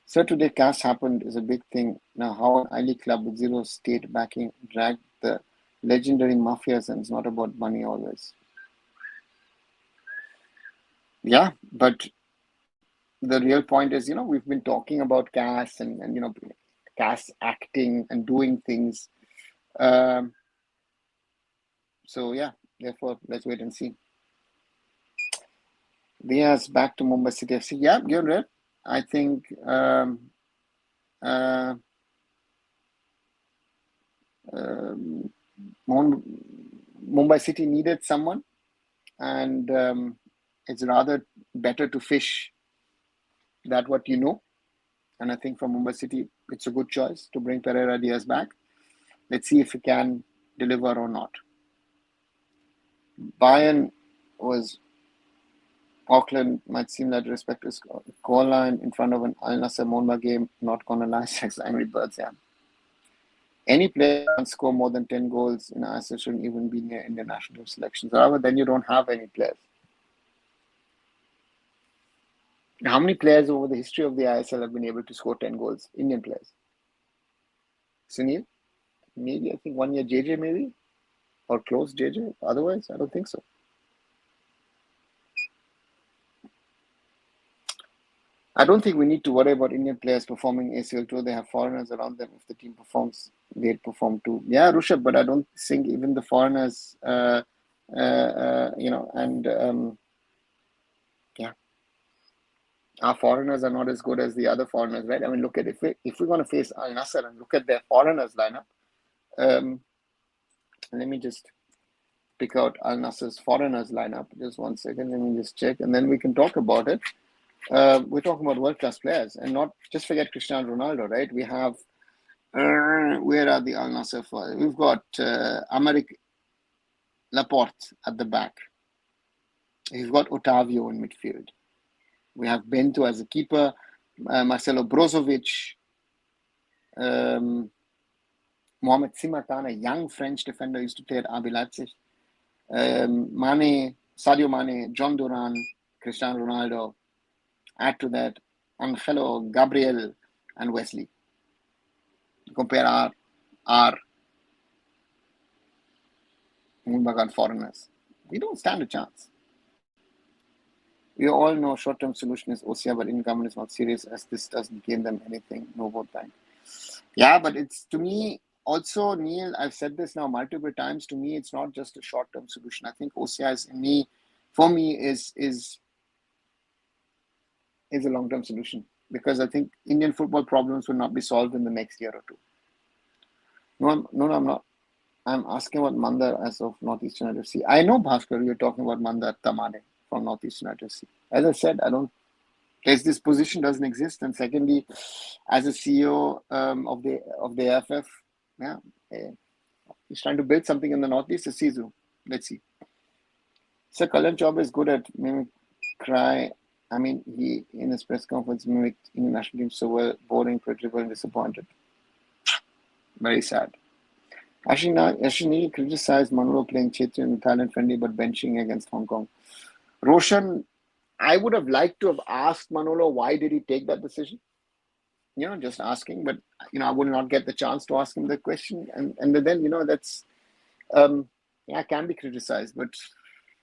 So today, CAS happened is a big thing. Now, how an I-League club with zero state backing dragged the legendary mafias, and it's not about money always. Yeah, but the real point is, we've been talking about CAS and CAS acting and doing things. So yeah, therefore, let's wait and see. Diaz back to Mumbai City FC. Yeah, you're right. I think Mumbai City needed someone, and it's rather better to fish that what you know. And I think for Mumbai City, it's a good choice to bring Pereira Diaz back. Let's see if he can deliver or not. Bayern was Auckland might seem that respect is goal line in front of an Al Nassr Monma game, not gonna nice angry birds, yeah. Any player can't score more than 10 goals in ISL shouldn't even be near Indian national team selections. However, then you don't have any players. How many players over the history of the ISL have been able to score 10 goals? Indian players. Sunil? Maybe, I think 1 year JJ maybe? Or close JJ? Otherwise, I don't think so. I don't think we need to worry about Indian players performing ACL tour. They have foreigners around them. If the team performs, they'd perform too. Yeah, Rushabh, but I don't think even the foreigners, yeah, our foreigners are not as good as the other foreigners, right? I mean, look at if we're going to face Al Nassr and look at their foreigners lineup. Let me just pick out Al Nassr's foreigners lineup. Just 1 second. Let me just check, and then we can talk about it. We're talking about world-class players, and not just forget Cristiano Ronaldo, right? We have where are the Al Nassr for? We've got Aymeric Laporte at the back. We've got Otavio in midfield. We have Bento as a keeper, Marcelo Brozovic, Mohamed Simatan, a young French defender, used to play at RB Leipzig. Sadio Mane, John Duran, Cristiano Ronaldo. Add to that Angelo, Gabriel, and Wesley. Compare our Moonbagan foreigners. We don't stand a chance. We all know short-term solution is OCR, but income is not serious as this doesn't gain them anything. No vote bank. Yeah, but it's, to me, also, Neil, I've said this now multiple times, to me, it's not just a short-term solution. I think OCR is a long-term solution, because I think Indian football problems will not be solved in the next year or two. No, I'm not. I'm asking about Mandar as of Northeast United FC. I know, Bhaskar, you're talking about Mandar Tamane from Northeast United FC. As I said, this position doesn't exist. And secondly, as a CEO of the AIFF, yeah, he's trying to build something in the Northeast. Let's see. Sir, Kalan Chaub is good at mimicry. I mean, he, in his press conference, mimicked Indian national team so well, boring, predictable, and disappointed. Very sad. Ashini criticized Manolo playing Chetri in the Thailand friendly, but benching against Hong Kong. Roshan, I would have liked to have asked Manolo why did he take that decision. Just asking, but I would not get the chance to ask him the question, and then that's can be criticized, but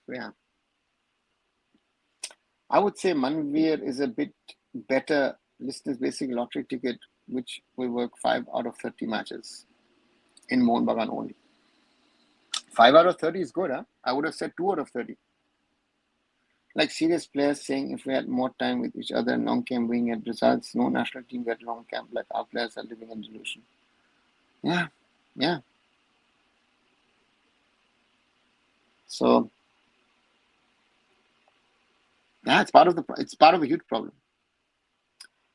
yeah. I would say Manveer is a bit better. Listeners' basic lottery ticket, which will work 5 out of 30 matches in Mohun Bagan only. 5 out of 30 is good, huh? I would have said 2 out of 30. Like serious players saying if we had more time with each other and long camp wing at results, no national team get long camp, like our players are living in delusion. Yeah. So yeah, it's part of a huge problem.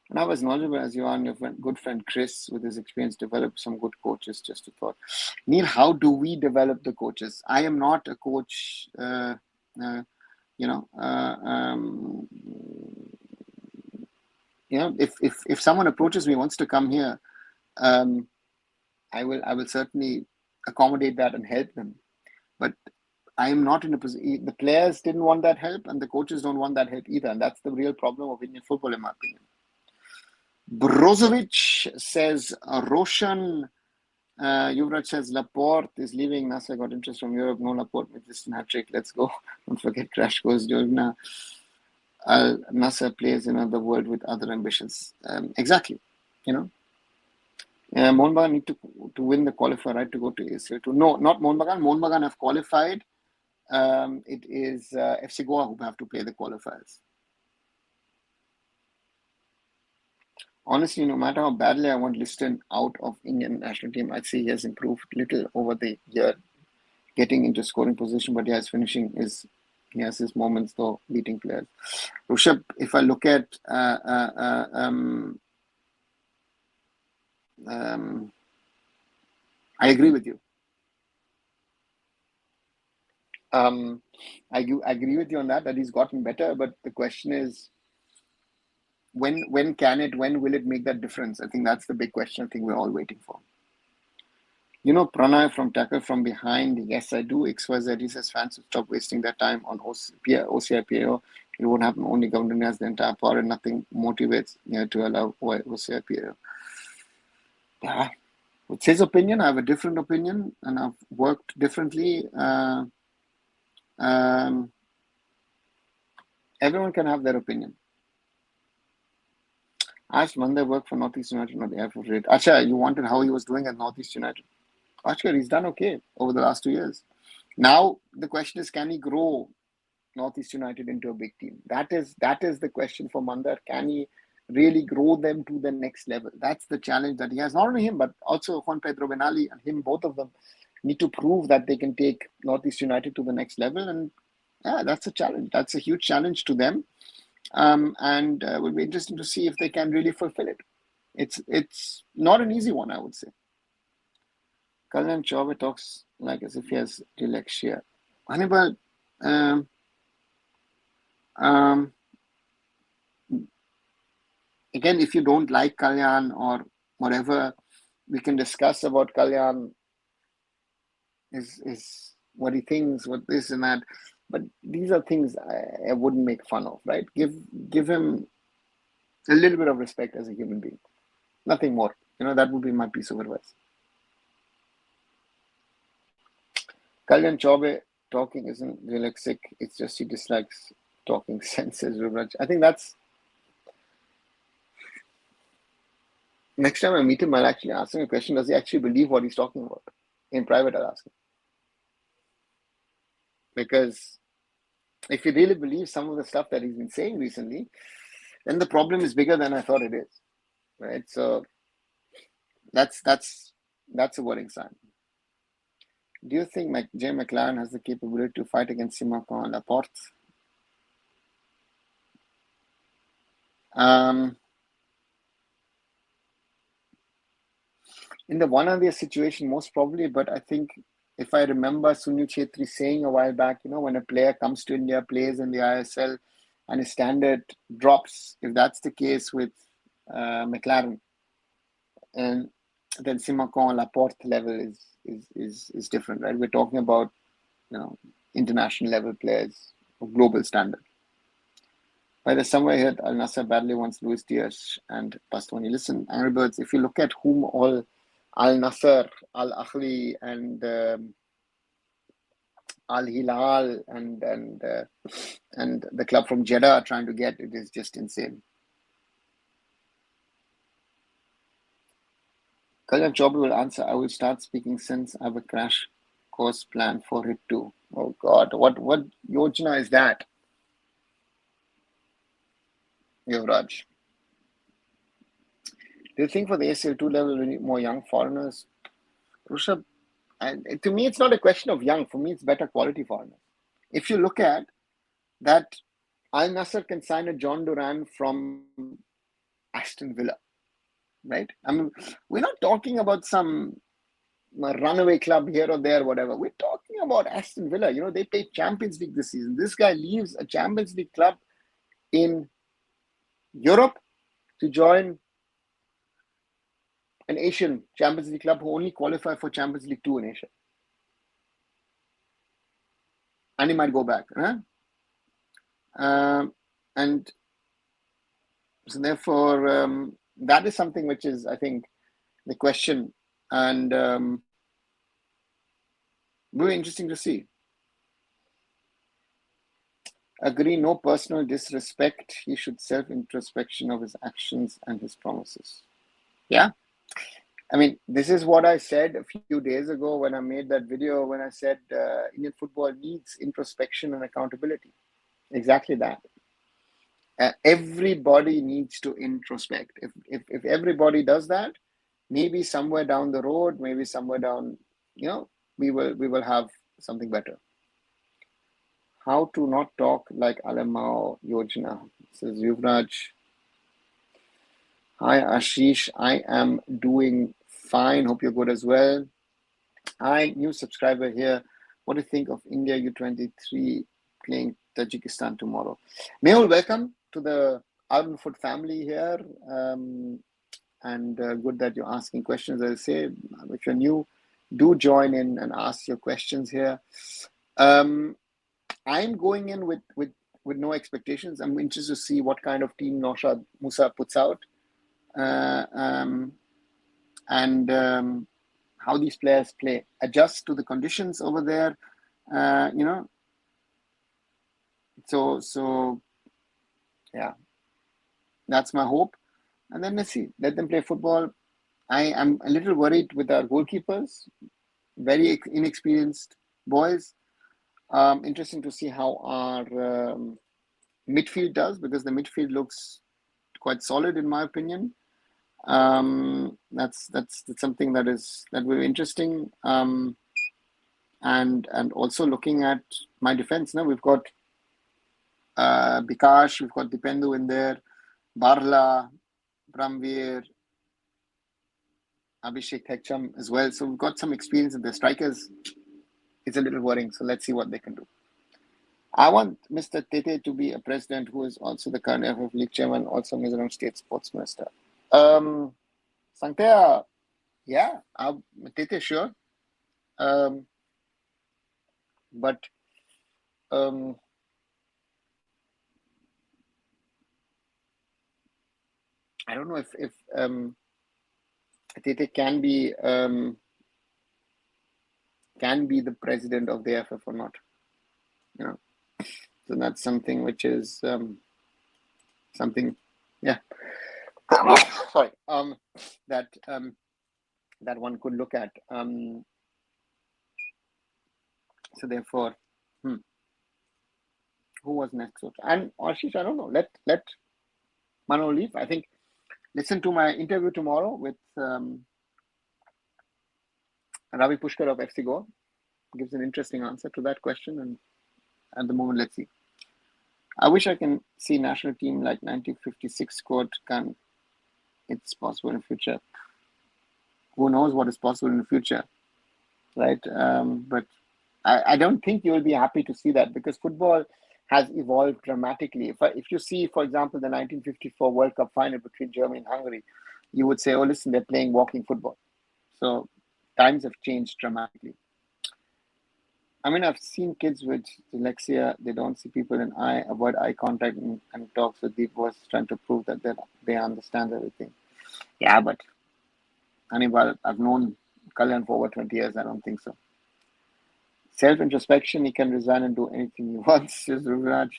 And I was knowledgeable as you are, and your good friend Chris, with his experience, developed some good coaches. Just a thought, Neil. How do we develop the coaches? I am not a coach. If someone approaches me, wants to come here, I will certainly accommodate that and help them. But I am not in a position. The players didn't want that help, and the coaches don't want that help either. And that's the real problem of Indian football, in my opinion. Brozovic says Roshan. Yuvraj says Laporte is leaving. Nasser got interest from Europe. No Laporte with this hat-trick. Let's go. Don't forget Crash Course Jogna. Nasser plays in another world with other ambitions. Exactly. Mohun Bagan need to win the qualifier, right, to go to ACL. No, not Mohun Bagan. Mohun Bagan have qualified. It is FC Goa who have to play the qualifiers. Honestly, no matter how badly I want Liston out of Indian national team, I'd say he has improved little over the year, getting into scoring position, but his finishing he has his moments though, beating players. Rushabh, if I look at I agree with you. I agree with you on that he's gotten better, but the question is, when will it make that difference? I think that's the big question I think we're all waiting for. You know, Pranay from Tackle from Behind. Yes, I do. XYZ. He says fans should stop wasting their time on OCIPO. It won't happen. Only government has the entire power and nothing motivates to allow OCIPO. Yeah, it's his opinion. I have a different opinion and I've worked differently. Everyone can have their opinion. Asked Manda worked for Northeast United, not the AIFF rate. Acha, you wanted how he was doing at Northeast United. Ashkar, he's done okay over the last 2 years. Now the question is, can he grow Northeast United into a big team? That is the question for Mandar. Can he really grow them to the next level? That's the challenge that he has. Not only him, but also Juan Pedro Benali and him, both of them need to prove that they can take Northeast United to the next level. And yeah, that's a challenge. That's a huge challenge to them. And it will be interesting to see if they can really fulfill it. It's not an easy one, I would say. Kalyan Chaube talks like as if he has dyslexia. Hannibal, again, if you don't like Kalyan or whatever, we can discuss about Kalyan, is what he thinks, what this and that. But these are things I wouldn't make fun of, right? Give him a little bit of respect as a human being. Nothing more. That would be my piece of advice. Kalyan Chaube talking isn't dyslexic. It's just he dislikes talking sense, says Rubraj. I think that's... Next time I meet him, I'll actually ask him a question. Does he actually believe what he's talking about? In private, I'll ask him. Because if he really believes some of the stuff that he's been saying recently, then the problem is bigger than I thought it is. Right? So that's a worrying sign. Do you think Jay McLaren has the capability to fight against Simakon and Laporte? In the one other situation, most probably, but I think if I remember Sunil Chetri saying a while back, when a player comes to India, plays in the ISL, and his standard drops, if that's the case with McLaren, and then Simakon Laporte level is different, right? We're talking about international level players of global standard. But there's somewhere here Al Nassr badly wants Luis Diaz and Pastoni. Listen, Angry Birds, if you look at whom all Al Nassr, Al Ahly, and Al Hilal and the club from Jeddah are trying to get, it is just insane. Kalyan Chaube will answer, I will start speaking sense. I have a crash course plan for it too. Oh God, what Yojana is that? Yuvraj. Do you think for the ACL2 level we need more young foreigners? Rushabh, to me, it's not a question of young. For me, it's better quality foreigners. If you look at that, Al Nassr can sign a John Duran from Aston Villa, right? I mean, we're not talking about some runaway club here or there, whatever. We're talking about Aston Villa. They played Champions League this season. This guy leaves a Champions League club in Europe to join an Asian Champions League club who only qualify for Champions League 2 in Asia. And he might go back. And so therefore, that is something which is, I think, the question. And very interesting to see. Agree, no personal disrespect. He should self-introspection of his actions and his promises. Yeah. I mean, this is what I said a few days ago when I made that video, when I said Indian football needs introspection and accountability. Exactly that. Everybody needs to introspect. If everybody does that, maybe somewhere down the road, maybe somewhere down, we will have something better. How to not talk like Alamao Yojana, says Yuvraj. Hi Ashish, I am doing fine. Hope you're good as well. Hi, new subscriber here. What do you think of India U23 playing Tajikistan tomorrow? Mehul, welcome to the arunfoot family here. And good that you're asking questions. As I say, if you're new, Do join in and ask your questions here. I'm going in with no expectations. I'm interested to see what kind of team Naushad Musa puts out, and how these players play, adjust to the conditions over there. So yeah, that's my hope. And then let's see, let them play football. I am a little worried with our goalkeepers, very inexperienced boys. Interesting to see how our midfield does, because the midfield looks quite solid in my opinion. That's something that will be interesting. And also looking at my defense. Now we've got Bikash, we've got Dipendu in there, Barla, Bramveer, Abhishek Thekcham as well. So we've got some experience in the strikers. It's a little worrying. So let's see what they can do. I want Mr. Tete to be a president who is also the current AIFF League chairman, also Mizoram State Sports Minister. Sanktea, yeah, Tete, sure. But I don't know if Tete can be the president of the AIFF or not. So that's something which is something, yeah. Sorry, that one could look at. So therefore, who was next? And Ashish, I don't know. Let Mano leave. I think listen to my interview tomorrow with Ravi Pushkar of FC Goa. Gives an interesting answer to that question, and at the moment, let's see. I wish I can see national team like 1956 squad. It's possible in the future. Who knows what is possible in the future, right? But I don't think you will be happy to see that, because football has evolved dramatically. If you see, for example, the 1954 World Cup final between Germany and Hungary, you would say, oh, listen, they're playing walking football. So times have changed dramatically. I mean, I've seen kids with dyslexia. They don't see people in eye, avoid eye contact, and talks with deep voice, trying to prove that they understand everything. Yeah, but Hannibal, I've known Kalyan for over 20 years. I don't think so. Self-introspection, he can resign and do anything he wants, says Rugraj.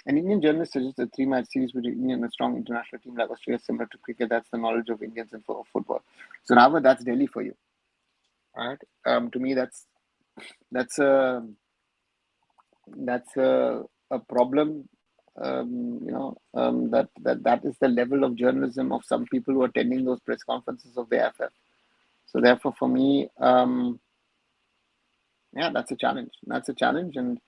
An Indian journalist suggests a 3-match series between India and a strong international team like Australia, similar to cricket. That's the knowledge of Indians and for football. So now that's Delhi for you. All right. To me, that's a problem. That is the level of journalism of some people who are attending those press conferences of the AIFF. So therefore, for me, yeah, that's a challenge. And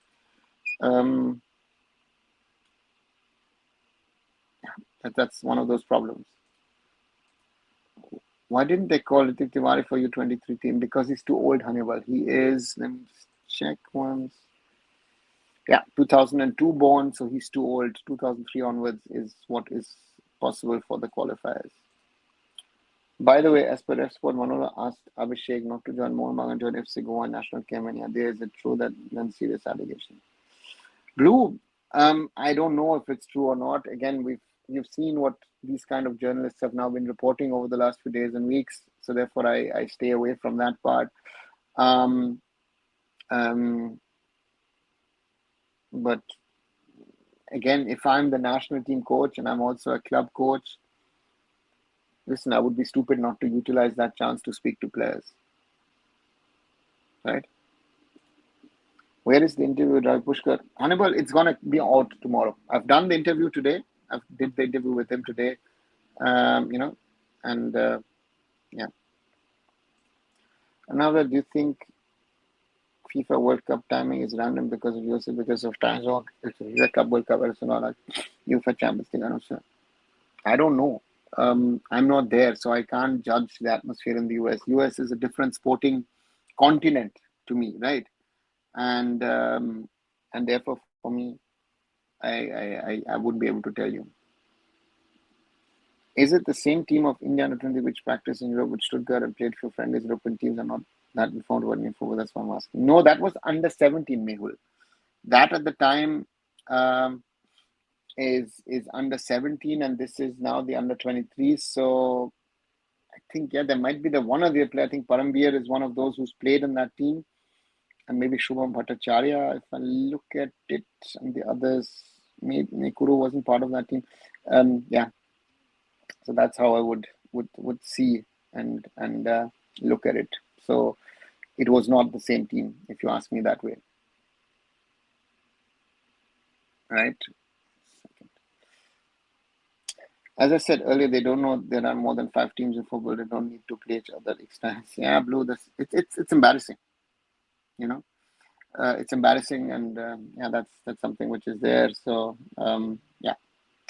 that's one of those problems. Why didn't they call Ritik Tiwari for U23 team? Because he's too old, Hannibal. He is, let me check once. Yeah, 2002 born, so he's too old. 2003 onwards is what is possible for the qualifiers. By the way, as per F Sport, Manola asked Abhishek not to join Mohun Bagan, join FC Goa national Kemania. There is it true that then serious allegation? Blue, I don't know if it's true or not. Again, you've seen what these kind of journalists have now been reporting over the last few days and weeks. So therefore, I stay away from that part. But again, if I'm the national team coach and I'm also a club coach, listen, I would be stupid not to utilize that chance to speak to players. Right? Where is the interview with Ravi Pushkar? Hannibal, it's going to be out tomorrow. I've done the interview today. I did the interview with him today. And yeah. Another, do you think FIFA World Cup timing is random because of USA, because of time zone? It's a Cup World Cup, it's not like UEFA Champions League. I don't know. I'm not there, so I can't judge the atmosphere in the US. US is a different sporting continent to me, right? And therefore, for me, I wouldn't be able to tell you. Is it the same team of India under 20 which practiced in Europe, which Stuttgart and played for friendlies? European teams are not that informed about me forward. That's why I'm asking. No, that was under 17, Mehul. That at the time is under 17, and this is now the under 23. So I think, yeah, there might be the one or the other player. I think Parambir is one of those who's played in that team, and maybe Shubham Bhattacharya. If I look at it, and the others, maybe Kuru wasn't part of that team. Yeah, so that's how I would see and look at it. So it was not the same team, if you ask me that way, right? As I said earlier, they don't know there are more than 5 teams in football. They don't need to play each other extends. Yeah, Blue. It's embarrassing. You know, it's embarrassing, and yeah, that's something which is there. So yeah,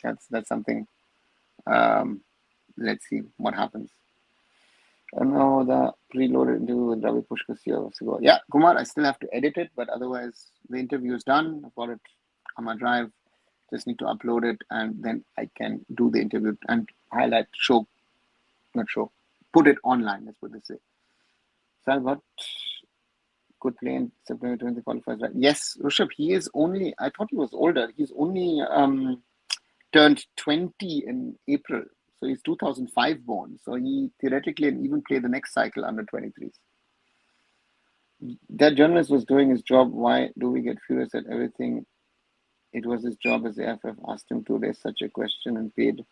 that's something. Let's see what happens. No, the preloaded interview with Ravi Pushkar years ago. Yeah, Kumar, I still have to edit it, but otherwise the interview is done. I've got it on my drive. Just need to upload it, and then I can do the interview and highlight, put it online. That's what they say. Salvat could play in September 20 qualifiers, right? Yes, Rushabh, he is only, I thought he was older. He's only turned 20 in April. So he's 2005 born. So he theoretically can even play the next cycle under 23s. That journalist was doing his job. Why do we get furious at everything? It was his job, as the AIFF asked him to raise such a question and paid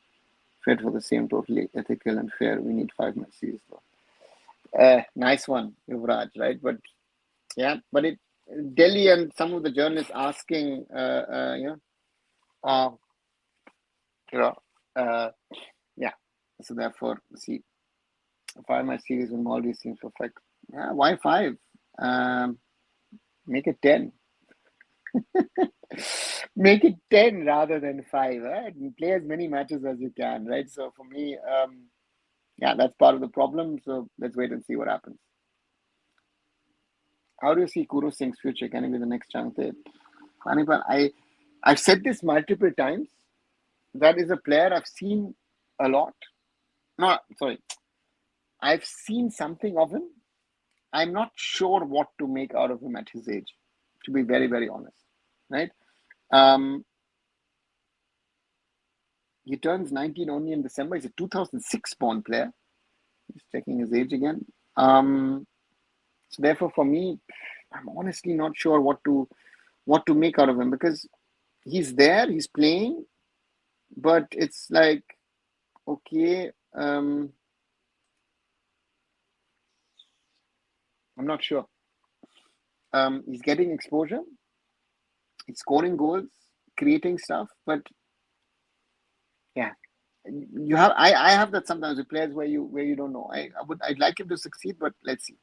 fair for the same, totally ethical and fair. We need 5 Messis though. Nice one, Yuvraj, right? But yeah, but Delhi and some of the journalists asking, yeah. So therefore, see, 5 match series with Maldives seems perfect. Yeah, why 5? Make it 10. Make it 10 rather than 5. Right? Play as many matches as you can, right? So for me, yeah, that's part of the problem. So let's wait and see what happens. How do you see Kuru Singh's future? Can he be the next Chante? Anipal, I've said this multiple times. That is a player I've seen a lot. No, sorry. I've seen something of him. I'm not sure what to make out of him at his age, to be very, very honest. Right? He turns 19 only in December. He's a 2006 born player. He's checking his age again. So therefore, for me, I'm honestly not sure what to make out of him, because he's there, he's playing, but it's like, okay, I'm not sure. He's getting exposure, he's scoring goals, creating stuff, but yeah, you have I have that sometimes with players where you don't know. I'd like him to succeed, but let's see.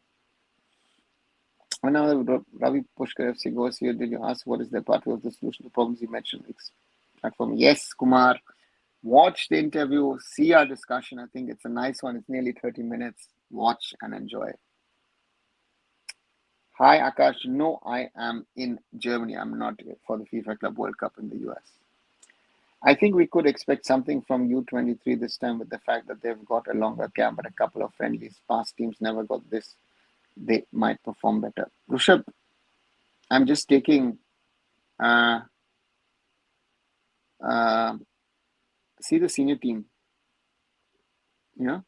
When Ravi Pushkar FC goes here, did you ask what is the part of the solution to problems you mentioned? Platform. Yes, Kumar. Watch the interview, see our discussion. I think it's a nice one. It's nearly 30 minutes. Watch and enjoy. Hi, Akash. No, I am in Germany. I'm not for the FIFA Club World Cup in the US. I think we could expect something from U23 this time, with the fact that they've got a longer camp and a couple of friendlies. Past teams never got this. They might perform better. Rushabh, I'm just taking see the senior team. You know,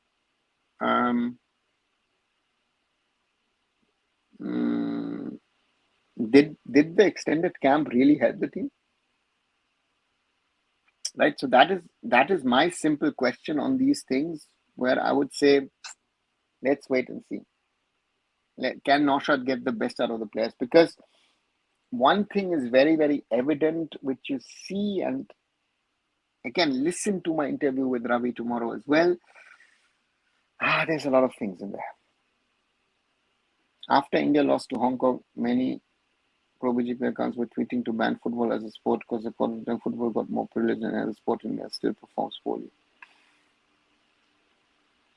did the extended camp really help the team? Right. So that is my simple question on these things, where I would say, let's wait and see. Can Naushad get the best out of the players? Because one thing is very, very evident, which you see, and again, listen to my interview with Ravi tomorrow as well. There's a lot of things in there. After India lost to Hong Kong, many pro-BJP accounts were tweeting to ban football as a sport, because according to them, football got more privilege than other sport, and still performs poorly.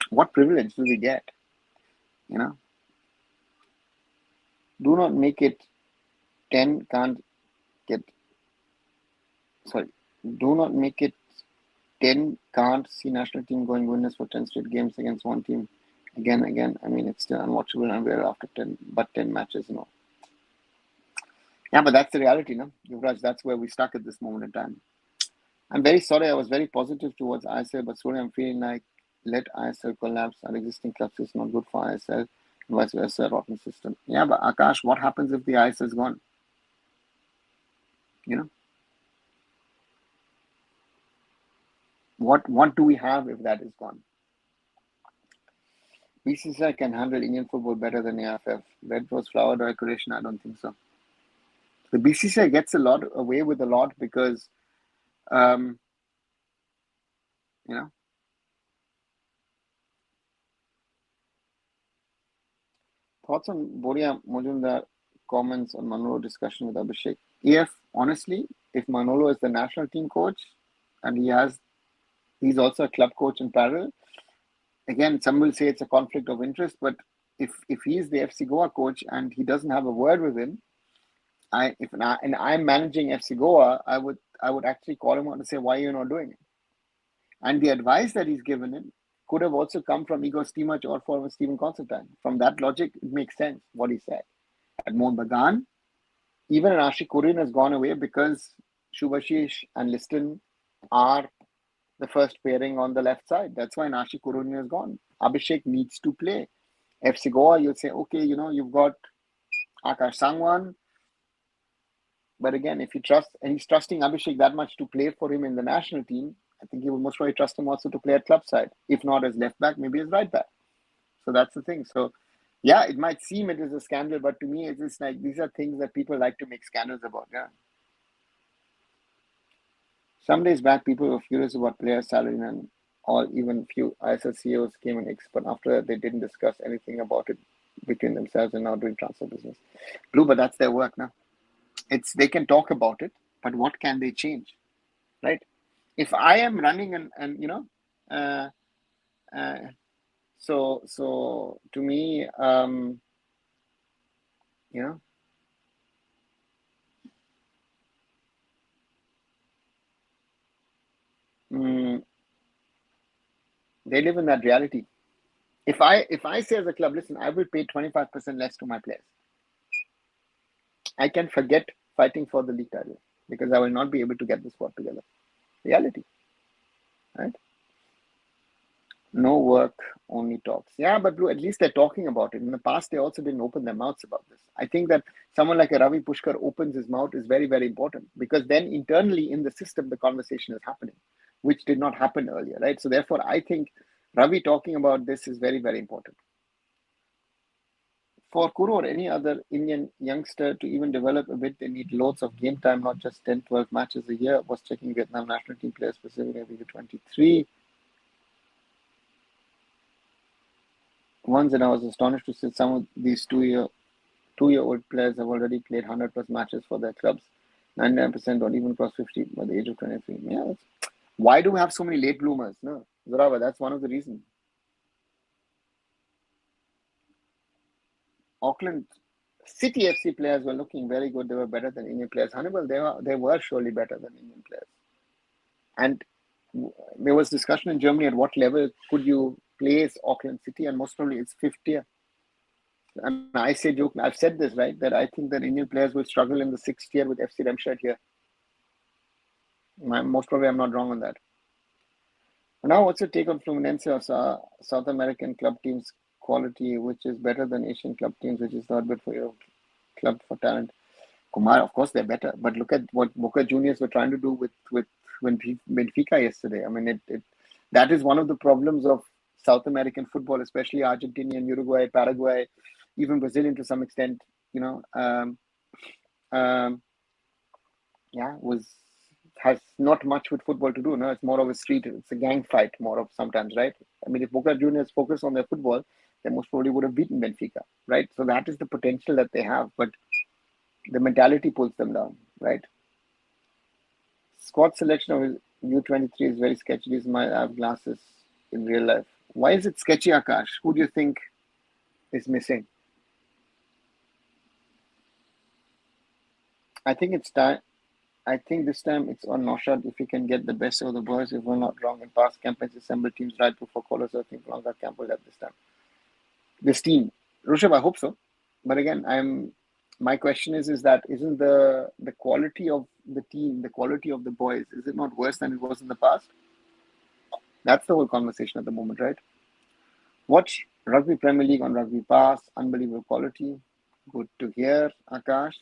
What privilege do we get? You know, do not make it 10 can't get. Sorry, do not make it 10 can't see national team going winners for 10 straight games against one team again. I mean, it's still unwatchable and we're after 10 matches, you know. Yeah, but that's the reality, no? Yuvraj, that's where we stuck at this moment in time. I'm very sorry. I was very positive towards ISL, but slowly I'm feeling like let ISL collapse. Our existing clubs is not good for ISL, and vice versa, rotten system. Yeah, but Akash, what happens if the ISL is gone? You know, what do we have if that is gone? BCCI can handle Indian football better than AIFF. Red rose flower decoration, I don't think so. The BCCI gets away with a lot because, um, you know, thoughts on Boria Mojumdar comments on Manolo discussion with Abhishek. If honestly, if Manolo is the national team coach and he's also a club coach in parallel, again, some will say it's a conflict of interest, but if he's the FC Goa coach and he doesn't have a word with him, I'm managing FC Goa, I would actually call him out and say, why are you not doing it? And the advice that he's given him could have also come from Igor Stimac or from Stephen Constantine. From that logic, it makes sense what he said. At Mohun Bagan, even Ashik Kurin has gone away because Shubhashish and Liston are the first pairing on the left side. That's why Ashik Kurin is gone. Abhishek needs to play. FC Goa, you'll say, okay, you know, you've got Akash Sangwan. But again, if he trusts, and he's trusting Abhishek that much to play for him in the national team, I think he will most probably trust him also to play at club side. If not as left back, maybe as right back. So that's the thing. So yeah, it might seem it is a scandal, but to me, it's like these are things that people like to make scandals about. Yeah. Some days back, people were furious about player salary and all, even few ISL CEOs came and but after that, they didn't discuss anything about it between themselves and now doing transfer business. Blue, but that's their work now. They can talk about it, but what can they change, right? If I am running and you know, uh, uh, so to me, you know, they live in that reality. If I say as a club, listen, I will pay 25% less to my players. I can forget fighting for the league title because I will not be able to get the squad together. Reality, right? No work, only talks. Yeah, but Blue, at least they're talking about it. In the past, they also didn't open their mouths about this. I think that someone like a Ravi Pushkar opens his mouth is very, very important because then internally in the system, the conversation is happening, which did not happen earlier, right? So therefore, I think Ravi talking about this is very, very important. For Kuru or any other Indian youngster to even develop a bit, they need loads of game time, not just 10, 12 matches a year. I was checking Vietnam national team players specifically, I think 23 ones, and I was astonished to see some of these two-year-old players have already played 100 plus matches for their clubs. 99% don't even cross 50 by the age of 23. Yeah, why do we have so many late bloomers? No, Zorawa, that's one of the reasons. Auckland City FC players were looking very good. They were better than Indian players. Hannibal, they were surely better than Indian players. And there was discussion in Germany at what level could you place Auckland City, and most probably it's fifth tier. And I say joke, I've said this, right, that I think that Indian players will struggle in the sixth tier with FC Remscheid here. Most probably I'm not wrong on that. Now, what's your take on Fluminense or South American club teams' quality, which is better than Asian club teams, which is not good for your club for talent? Kumar, of course, they're better. But look at what Boca Juniors were trying to do with Benfica yesterday. I mean, that is one of the problems of South American football, especially Argentinian, Uruguay, Paraguay, even Brazilian to some extent. You know, yeah, has not much with football to do. No, it's more of a street. It's a gang fight, more of sometimes, right? I mean, if Boca Juniors focus on their football, they most probably would have beaten Benfica, right? So that is the potential that they have, but the mentality pulls them down, right? Squad selection of U23 is very sketchy. These might have glasses in real life. Why is it sketchy, Akash? Who do you think is missing? I think it's time. I think this time it's on Naushad if he can get the best of the boys. If we're not wrong, in past campaigns, assembled teams right before callers. I think longer camp will have this time. This team, Rishabh, I hope so. But again, my question is that isn't the quality of the team, the quality of the boys, is it not worse than it was in the past? That's the whole conversation at the moment, right? Watch Rugby Premier League on Rugby Pass, unbelievable quality. Good to hear, Akash.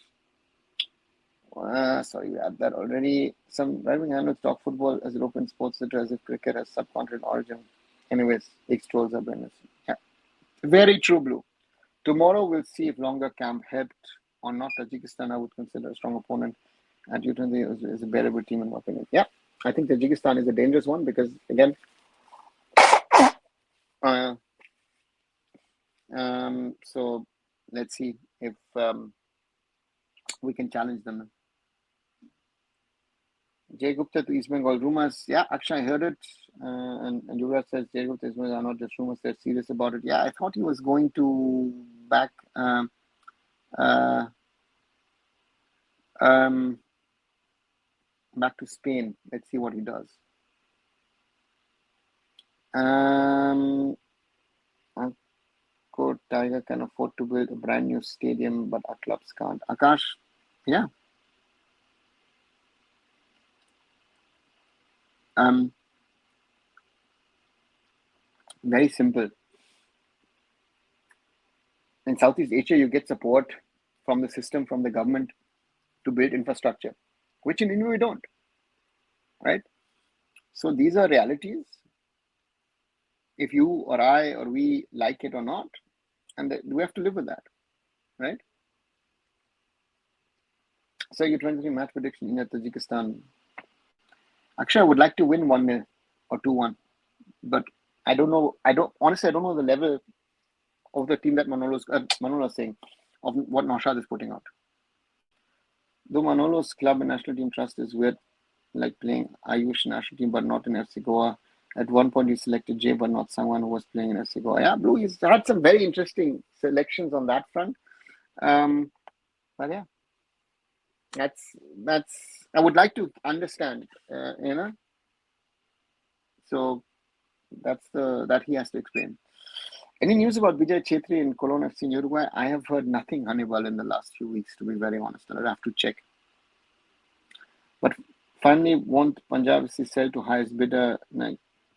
Sorry, we had that already. Some driving handles talk football as European sports center as if cricket has subcontinent origin. Anyways, trolls are bonus. Yeah, very true, Blue. Tomorrow we'll see if longer camp helped or not. Tajikistan, I would consider a strong opponent. And Utah is a bearable team in my opinion. Yeah, I think Tajikistan is a dangerous one because again, so let's see if we can challenge them. Jay Gupta to East Bengal rumors. Yeah, actually, I heard it. And Yuvraj says Jay Gupta East Bengal are not just rumors; they're serious about it. Yeah, I thought he was going to back back to Spain. Let's see what he does. Tiger can afford to build a brand new stadium, but our clubs can't. Akash, yeah. Very simple. In Southeast Asia, you get support from the system, from the government to build infrastructure, which in India we don't, right? So these are realities. If you or I or we like it or not, and we have to live with that, right? So your 23 match prediction in Tajikistan. Actually, I would like to win 1-0 or 2-1, but I don't know. Honestly, I don't know the level of the team that Manolo is saying, of what Naushad is putting out. Though Manolo's club and national team trust is weird, like playing Ayush national team but not in FC Goa. At one point, he selected Jay but not someone who was playing in FC Goa. Yeah, Blue, he's had some very interesting selections on that front. But yeah, that's. I would like to understand, So that he has to explain. Any news about Vijay Chetri in Cologne FC in Uruguay? I have heard nothing, Hannibal, in the last few weeks, to be very honest. I'll have to check. But finally, won't Punjab FC sell to highest bidder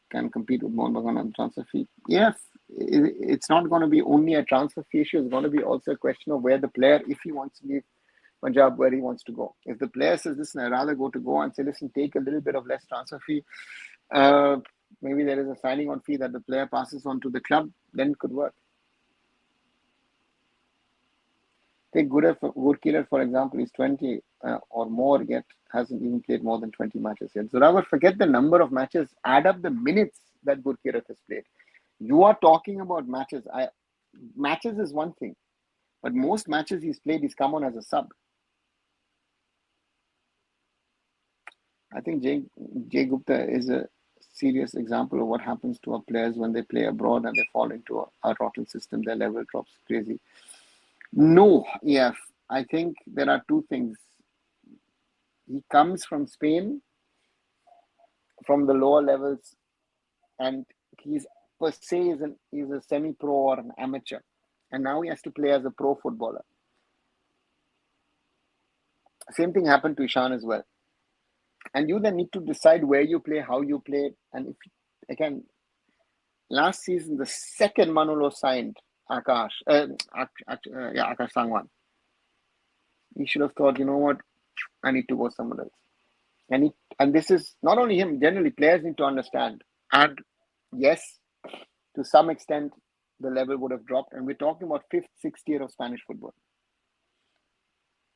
can compete with Mohun Bagan on transfer fee? Yes, it's not going to be only a transfer fee issue. It's going to be also a question of where the player, if he wants to leave Punjab, where he wants to go. If the player says, listen, I'd rather go to Goa and say, listen, take a little bit of less transfer fee. Maybe there is a signing on fee that the player passes on to the club, then it could work. Take Gurkiller, for example, he's 20 or more, yet hasn't even played more than 20 matches yet. So, forget the number of matches, add up the minutes that Gurkiller has played. You are talking about matches. Matches is one thing, but most matches he's played, he's come on as a sub. I think Jay Gupta is a serious example of what happens to our players when they play abroad and they fall into a rotten system. Their level drops crazy. No, yeah, I think there are two things. He comes from Spain, from the lower levels, and he's per se is a semi-pro or an amateur, and now he has to play as a pro footballer. Same thing happened to Ishan as well. And you then need to decide where you play, how you play, and if again, last season the second Manolo signed Akash Sangwan. He should have thought, you know what, I need to go somewhere else. And this is not only him, generally players need to understand. And yes, to some extent, the level would have dropped. And we're talking about 5th, 6th year of Spanish football.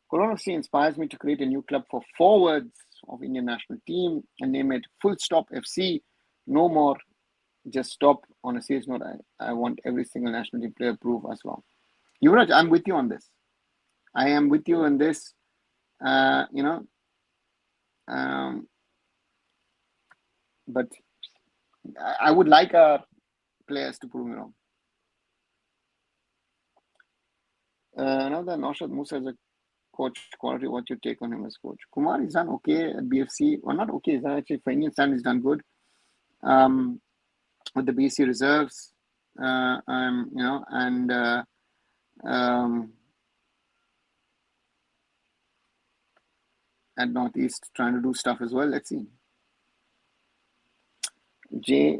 Cologne FC inspires me to create a new club for forwards of Indian national team and name it Full Stop FC. No more, just stop. On a serious note, I want every single national team player prove us wrong. Yuvraj, I'm with you on this. I am with you on this. But I would like our players to prove me wrong. Now that Naushad Musa is a coach quality, what you take on him as coach? Kumar, he's done okay at BFC. Well, not okay. He's done actually for Indian standards, he's done good. With the BC reserves, and at Northeast trying to do stuff as well. Let's see. J.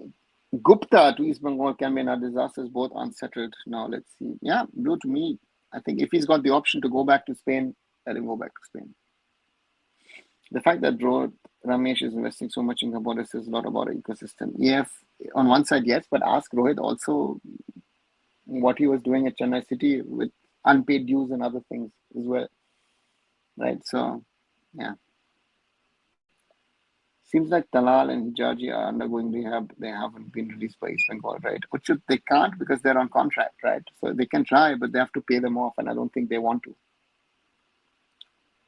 Gupta to East Bengal can be another disaster. Both unsettled now. Let's see. Yeah, Blue to me. I think if he's got the option to go back to Spain, let him go back to Spain. The fact that Ramesh is investing so much in Cambodia says a lot about our ecosystem. AIFF, on one side, yes, but ask Rohit also what he was doing at Chennai City with unpaid dues and other things as well. Right? So, yeah. Seems like Talal and Hijaji are undergoing rehab. They haven't been released by East Bengal, right? Which they can't because they're on contract, right? So they can try, but they have to pay them off, and I don't think they want to.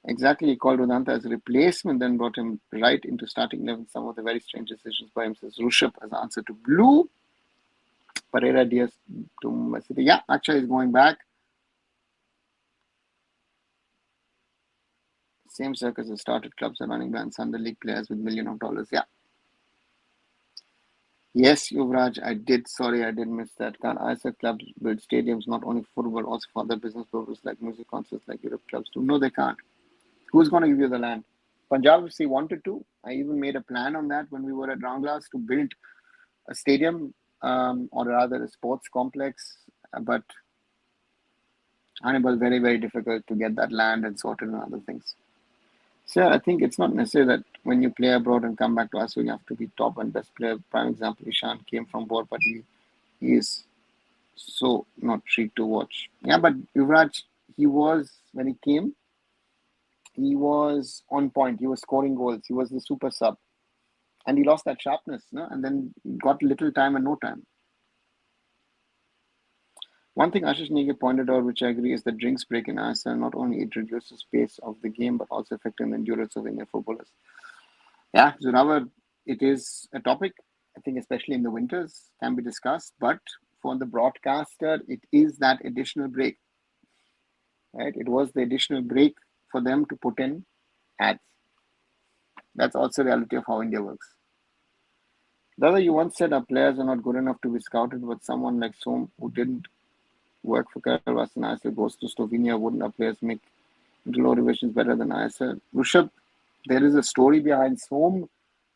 Exactly, he called Udanta as a replacement, then brought him right into starting 11. Some of the very strange decisions by him, says Rushabh as answer to Blue. Pereira Diaz to Mumbai City. Yeah, Akshay is going back. Same circus as started clubs are running bans under league players with millions of dollars. Yeah. Yes, Yuvraj, I did. Sorry, I did miss that. Can ISL clubs build stadiums not only for football, also for other business purposes like music concerts, like Europe clubs do? No, they can't. Who's going to give you the land? Punjab FC wanted to. I even made a plan on that when we were at Roundglass to build a stadium, or rather a sports complex, but Hannibal, very, very difficult to get that land and sorted and other things. So I think it's not necessary that when you play abroad and come back to us, you have to be top and best player. Prime example, Ishan came from board, but he is so not treat to watch. Yeah, but Yuvraj, he was, when he came, he was on point. He was scoring goals. He was the super sub. And he lost that sharpness, no? And then got little time and no time. One thing Ashish Nege pointed out, which I agree, is that drinks break in ISL. Not only it reduces pace of the game, but also affecting the endurance of Indian footballers. Yeah, Zoravar, it is a topic, I think, especially in the winters, can be discussed. But for the broadcaster, it is that additional break. Right? It was the additional break for them to put in ads. That's also the reality of how India works. Dada, you once said our players are not good enough to be scouted, but someone like Som, who didn't work for Karabas and ISL, goes to Slovenia, wouldn't our players make low divisions better than ISL? Rushabh, there is a story behind Som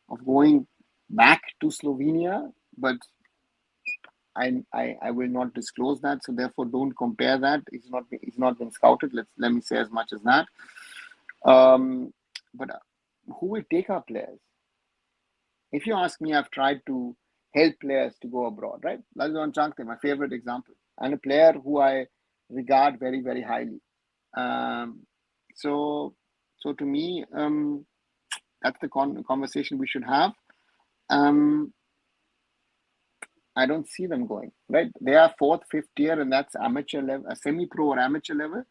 of going back to Slovenia, but I will not disclose that, so therefore don't compare that. He's not been scouted. Let me say as much as that. But who will take our players? If you ask me, I've tried to help players to go abroad, right? Lalzon Changte, my favorite example, and a player who I regard very, very highly. So to me, that's the conversation we should have. I don't see them going, right? They are fourth, fifth tier, and that's amateur level, a semi-pro or amateur level.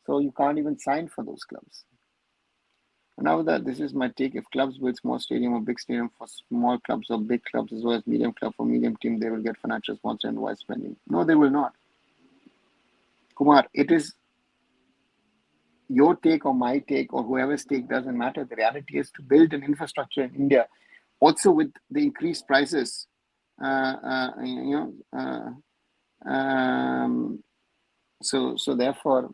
So you can't even sign for those clubs. Now that this is my take, if clubs build small stadium or big stadium for small clubs or big clubs as well as medium club for medium team, they will get financial sponsor and wise spending. No, they will not. Kumar, it is your take or my take or whoever's take doesn't matter. The reality is to build an infrastructure in India, also with the increased prices. So therefore,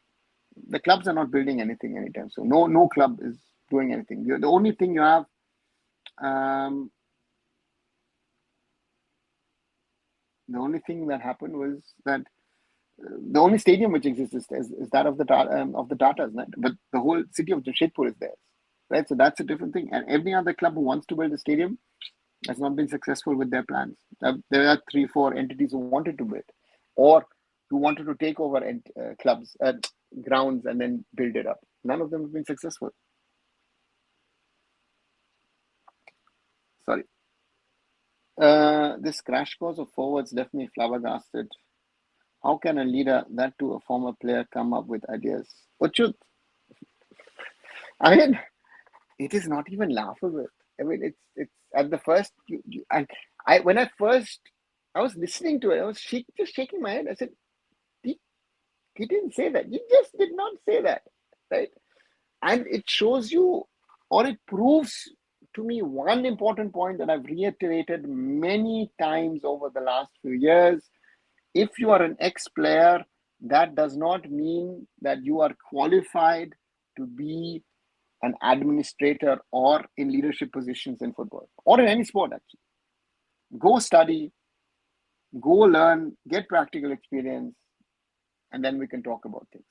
the clubs are not building anything anytime soon. No club is doing anything. The only thing you have, the only thing that happened was that the only stadium which exists is that of the Tatas, right? But the whole city of Jamshedpur is theirs, right? So that's a different thing. And every other club who wants to build a stadium has not been successful with their plans. There are 3-4 entities who wanted to build, or who wanted to take over clubs, grounds, and then build it up. None of them have been successful. Sorry. This crash course of forwards left me flabbergasted. How can a leader, that to a former player, come up with ideas? Uchut, I mean, it is not even laughable. I mean, it's at the first, and when I was listening to it, I was just shaking my head. I said, he didn't say that. He just did not say that. right? And it shows you, or it proves to me, one important point that I've reiterated many times over the last few years. If you are an ex-player, that does not mean that you are qualified to be an administrator or in leadership positions in football or in any sport, actually. Go study, go learn, get practical experience, and then we can talk about things.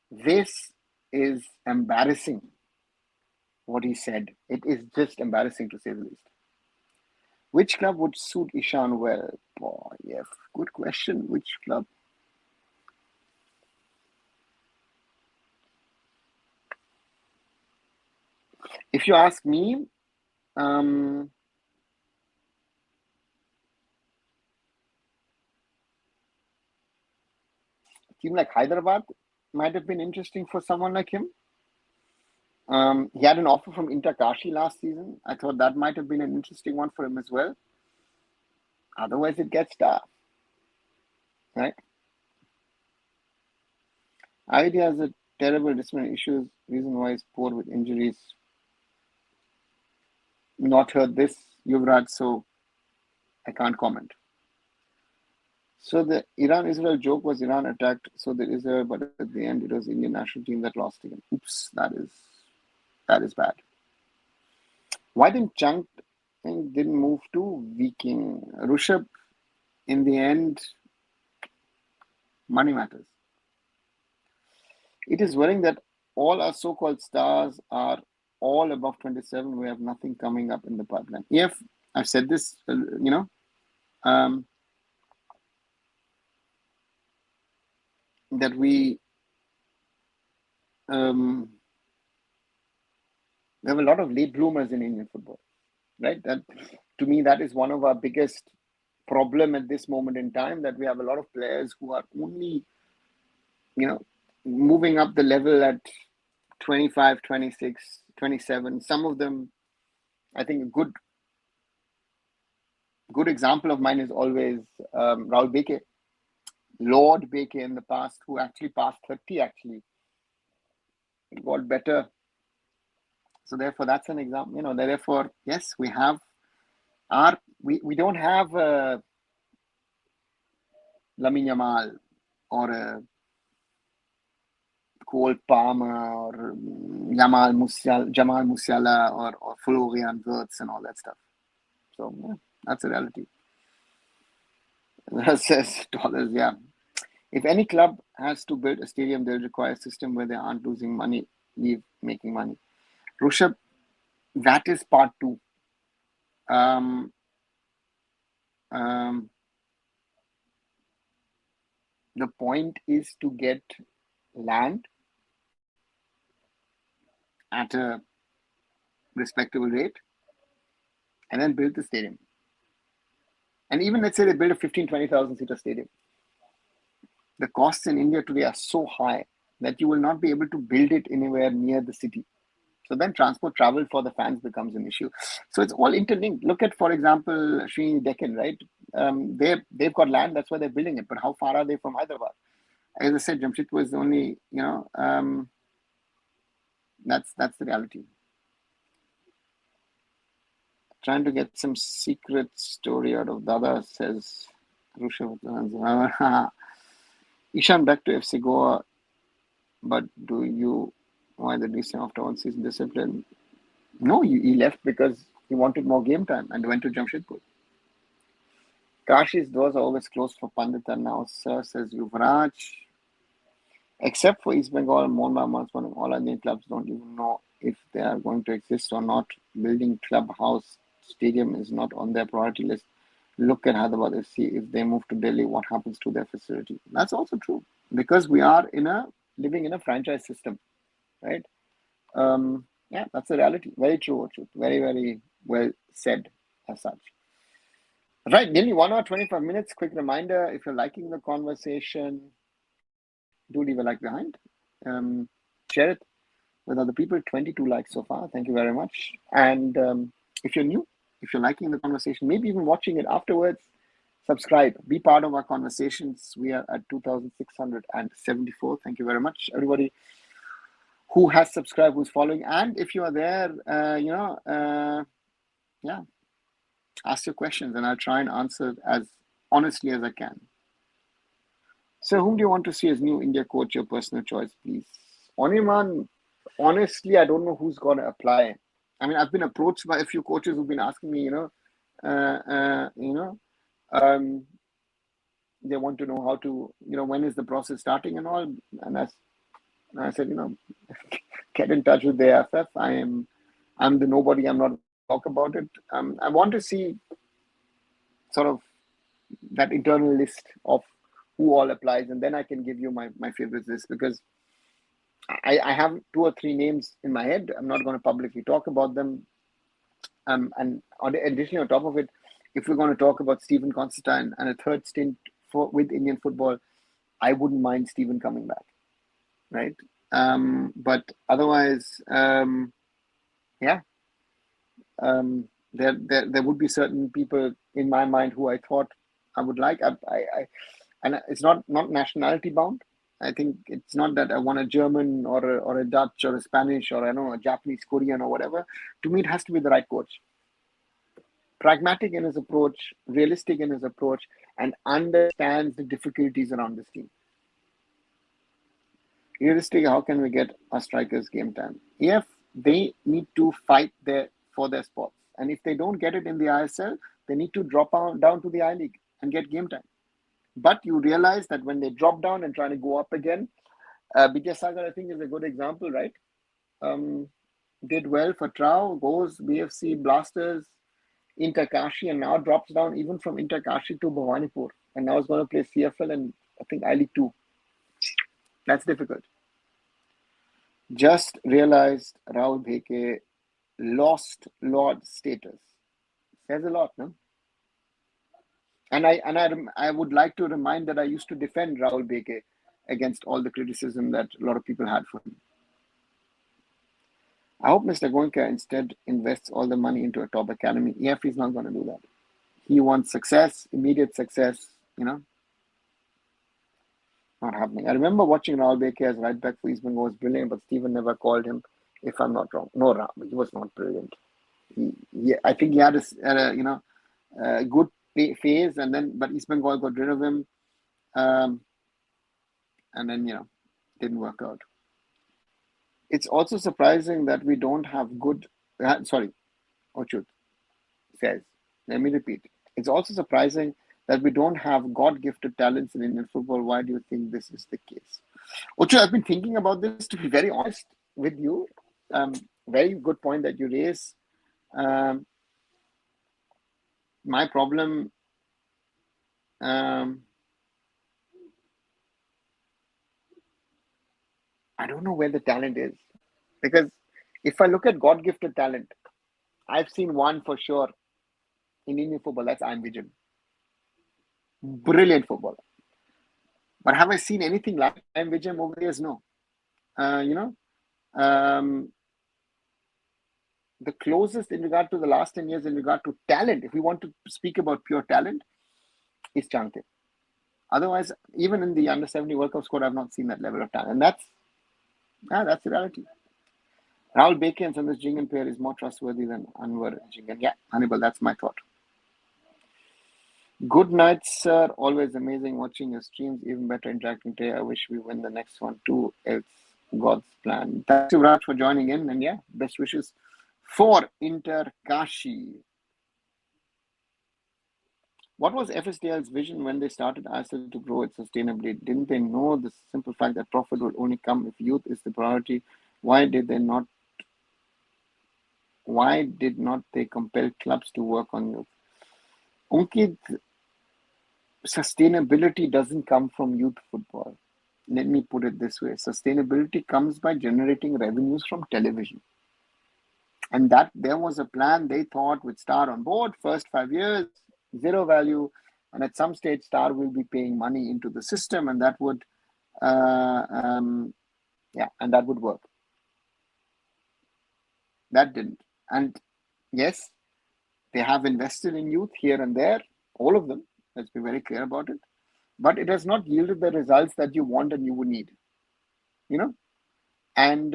This is embarrassing, what he said. It is just embarrassing, to say the least. Which club would suit Ishan well? Boy, yeah, good question. Which club? If you ask me, a team like Hyderabad might have been interesting for someone like him. He had an offer from Inter Kashi last season. I thought that might have been an interesting one for him as well. Otherwise, it gets tough, right? Idea has a terrible disciplinary issues. Reason why he's poor with injuries. Not heard this, Yuvraj, so I can't comment. So the Iran-Israel joke was Iran attacked, so there is a, but at the end it was Indian national team that lost again. Oops, that is bad. Why didn't Chunk didn't move to Viking? Rushabh, in the end, money matters. It is worrying that all our so-called stars are all above 27. We have nothing coming up in the pipeline. If I've said this, that we have a lot of late bloomers in Indian football, right? That, to me, that is one of our biggest problem at this moment in time, that we have a lot of players who are only, moving up the level at 25, 26, 27. Some of them, I think a good example of mine is always Raul Beke, Lord Beke in the past, who actually passed 30, actually. It got better. So therefore, that's an example. Therefore, yes, we have we don't have Lamine Yamal or a Cole Palmer or Jamal Musiala or Florian Wirtz and all that stuff. So yeah, that's a reality. That says dollars, yeah. If any club has to build a stadium, they'll require a system where they aren't losing money, leave making money. Rushabh, that is part two. The point is to get land at a respectable rate and then build the stadium. And even let's say they build a 15, 20,000 seater stadium. The costs in India today are so high that you will not be able to build it anywhere near the city. So then transport travel for the fans becomes an issue. So it's all interlinked. Look at, for example, Srini Deccan, right? They've got land, that's why they're building it. But how far are they from Hyderabad? As I said, Jamshedpur is the only, that's the reality. Trying to get some secret story out of Dada, says Rushabh. Ishan back to FC Goa, but why the DC after one season discipline? No, he left because he wanted more game time and went to Jamshedpur. Kashi's doors are always closed for Pandita now, sir, says Yuvraj. Except for East Bengal, Mohun all Indian clubs don't even know if they are going to exist or not. Building clubhouse stadium is not on their priority list. Look at Hyderabad FC. If they move to Delhi, what happens to their facility? That's also true, because we are living in a franchise system, right? Yeah, that's a reality. Very true. Very, very well said as such. Right, nearly 1 hour, 25 minutes. Quick reminder, if you're liking the conversation, do leave a like behind. Share it with other people. 22 likes so far. Thank you very much. And if you're new, if you're liking the conversation, maybe even watching it afterwards, subscribe. Be part of our conversations. We are at 2,674. Thank you very much, everybody who has subscribed, who's following, and if you are there, ask your questions, and I'll try and answer as honestly as I can. So, whom do you want to see as new India coach? Your personal choice, please. Oniman, honestly, I don't know who's going to apply. I mean, I've been approached by a few coaches who've been asking me, they want to know how to, when is the process starting and all. And I said, get in touch with the AIFF. I'm the nobody. I'm not going to talk about it. I want to see sort of that internal list of who all applies, and then I can give you my favorites list, because I have 2 or 3 names in my head. I'm not going to publicly talk about them. And additionally, on top of it, if we're going to talk about Stephen Constantine and a third stint with Indian football, I wouldn't mind Stephen coming back, right? But otherwise, there would be certain people in my mind who I thought I would like. And it's not nationality bound. I think it's not that I want a German or a Dutch or a Spanish or a Japanese, Korean or whatever. To me, it has to be the right coach. Pragmatic in his approach, realistic in his approach, and understands the difficulties around this team. Realistic, how can we get our strikers game time? If they need to fight for their spots, and if they don't get it in the ISL, they need to drop down to the I-League and get game time. But you realize that when they drop down and try to go up again, Vidyasagar, I think, is a good example, right? Did well for Trau, goes BFC, Blasters, Inter Kashi, and now drops down even from Inter Kashi to Bhawanipur, and now is going to play CFL and I think I-League 2. That's difficult. Just realized Rahul Bheke lost Lord status. Says a lot, no? And I would like to remind that I used to defend Rahul Bheke against all the criticism that a lot of people had for him. I hope Mr. Goenka instead invests all the money into a top academy. AIFF is not going to do that. He wants success, immediate success, Not happening. I remember watching Rahul Bheke as right back for East Bengal. Was brilliant, but Stephen never called him, if I'm not wrong. No, he was not brilliant. I think he had a good phase, but East Bengal got rid of him, and then didn't work out. It's also surprising that we don't have good. Ochut says. Let me repeat. It's also surprising that we don't have God-gifted talents in Indian football. Why do you think this is the case? Ochut, I've been thinking about this, to be very honest with you. Very good point that you raise. My problem, I don't know where the talent is, because if I look at God-gifted talent, I've seen one for sure in Indian football. That's Ian Vijan. Brilliant footballer. But have I seen anything like Ian Vijan over the years? No. The closest in regard to the last 10 years in regard to talent, if we want to speak about pure talent, is Chante. Otherwise, even in the under-70 World Cup squad, I've not seen that level of talent. And that's the reality. Rahul Bheke and Sandesh Jingan pair is more trustworthy than Anwar Jingan. Yeah, Hannibal, that's my thought. Good night, sir. Always amazing watching your streams. Even better interacting today. I wish we win the next one too. It's God's plan. Thanks, Raj, for joining in. And best wishes for Inter Kashi. What was FSDL's vision when they started ISL to grow it sustainably? Didn't they know the simple fact that profit will only come if youth is the priority? Why did not they compel clubs to work on youth? Ankit, sustainability doesn't come from youth football. Let me put it this way. Sustainability comes by generating revenues from television. And that there was a plan they thought with Star on board, first 5 years, zero value. And at some stage, Star will be paying money into the system, and that would, and that would work. That didn't. And yes, they have invested in youth here and there, all of them. Let's be very clear about it. But it has not yielded the results that you want and you would need. And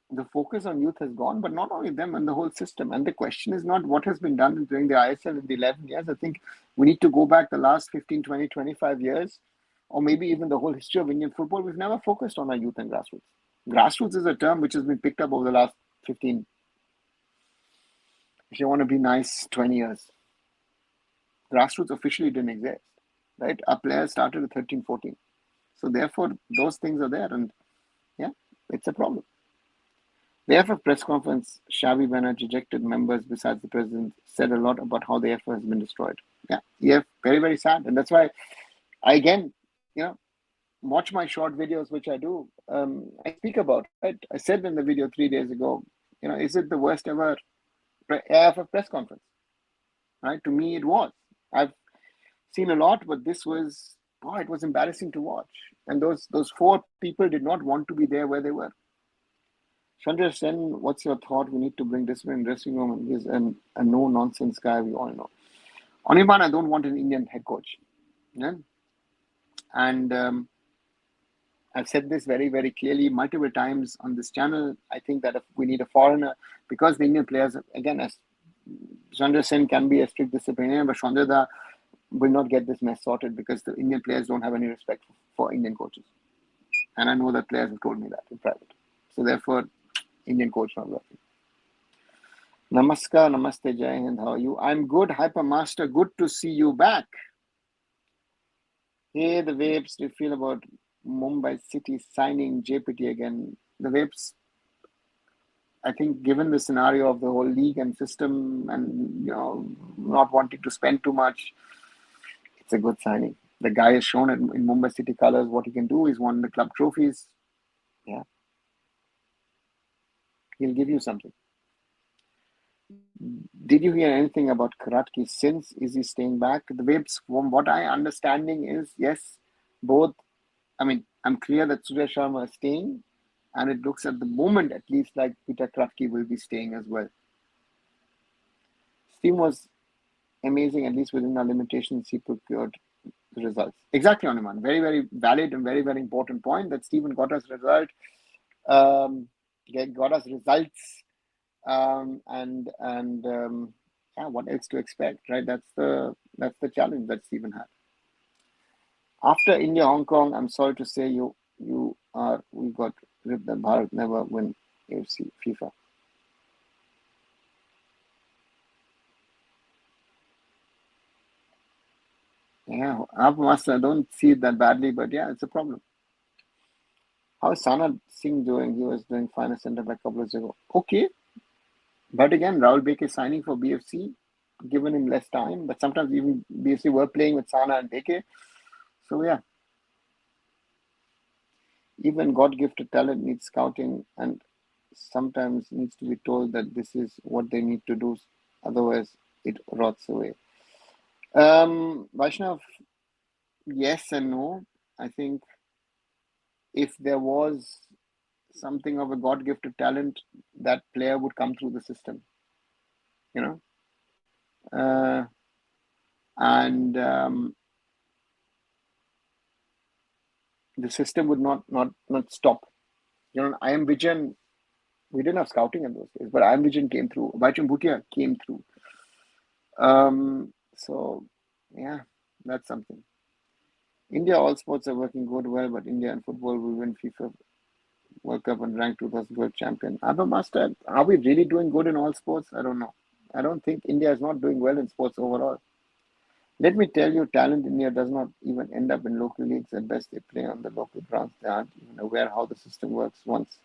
the focus on youth has gone, but not only them and the whole system. And the question is not what has been done during the ISL in the 11 years. I think we need to go back the last 15, 20, 25 years, or maybe even the whole history of Indian football. We've never focused on our youth and grassroots. Grassroots is a term which has been picked up over the last 15, if you want to be nice, 20 years. Grassroots officially didn't exist, right? Our players started at 13, 14. So therefore, those things are there. And yeah, it's a problem. The AIFF press conference, Xavi Banerjee ejected members besides the president, said a lot about how the AIFF has been destroyed. Yeah, very, very sad. And that's why I, again, watch my short videos, which I do. I speak about it. I said in the video 3 days ago, is it the worst ever AIFF press conference? Right? To me, it was. I've seen a lot, but this was, it was embarrassing to watch. And those four people did not want to be there where they were. Chandra Sen, what's your thought? We need to bring discipline in dressing room. He's a no-nonsense guy, we all know. Anirban, I don't want an Indian head coach. Yeah? And I've said this very, very clearly multiple times on this channel. I think that if we need a foreigner, because the Indian players, again, as Chandra Sen can be a strict disciplinarian, but Chandra will not get this mess sorted because the Indian players don't have any respect for Indian coaches. And I know that players have told me that in private. So therefore, Indian coach not working. Namaskar, namaste, Jai Hind. How are you? I'm good, Hypermaster. Good to see you back. Hey, the Vapes, do you feel about Mumbai City signing JPT again? The Vapes, I think, given the scenario of the whole league and system, and not wanting to spend too much, it's a good signing. The guy has shown it in Mumbai City colours what he can do. He's won the club trophies. Yeah, he'll give you something. Did you hear anything about Karatki since? Is he staying back? The Vapes, from what I understanding is, yes, both. I mean, I'm clear that Surya Sharma is staying, and it looks at the moment, at least, like Peter Karatki will be staying as well. His team was amazing, at least within our limitations, he procured the results. Exactly, Anuman. Very, very valid and very, very important point that Stephen got us result, got us results. What else to expect, right? That's the challenge that Stephen had. After India, Hong Kong, I'm sorry to say we got ripped that Bharat never win AFC FIFA. Yeah, Master, I don't see it that badly, but yeah, it's a problem. How is Sana Singh doing? He was doing fine as centre back a couple of years ago. Okay. But again, Rahul Beke is signing for BFC, given him less time. But sometimes even BFC were playing with Sana and Beke. So yeah. Even God-gifted talent needs scouting and sometimes needs to be told that this is what they need to do. Otherwise, it rots away. Vaishnav, yes and no. I think if there was something of a God-gifted talent, that player would come through the system. And the system would not stop. I am Vijan. We didn't have scouting in those days, but I am Vijan came through. Vaichan Bhutia came through. So yeah, that's something. India all sports are working good well, but India and football will win FIFA World Cup and rank 2012 champion. Master, are we really doing good in all sports? I don't know. I don't think India is not doing well in sports overall. Let me tell you, talent in India does not even end up in local leagues. At best, they play on the local grounds. They aren't even aware how the system works. Once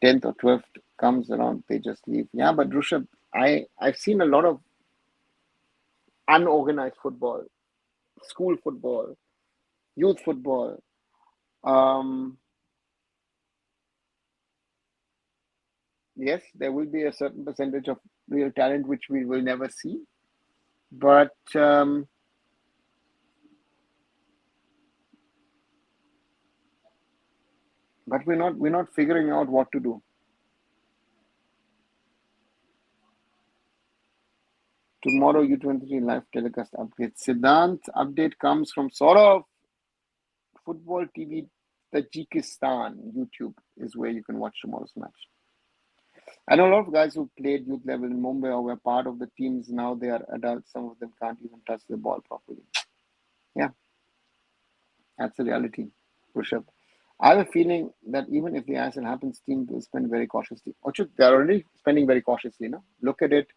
10th or 12th comes around, they just leave. Yeah, but Rushabh, I've seen a lot of unorganized football, school football, youth football. Yes, there will be a certain percentage of real talent which we will never see, but we're not figuring out what to do. Tomorrow, U23 live telecast update. Siddhant update comes from Saurav. Football TV Tajikistan. YouTube is where you can watch tomorrow's match. I know a lot of guys who played youth level in Mumbai or were part of the teams. Now they are adults. Some of them can't even touch the ball properly. Yeah, that's the reality, Rishabh. I have a feeling that even if the ISL happens, teams will spend very cautiously. Achut, they're already spending very cautiously. No? Look at it.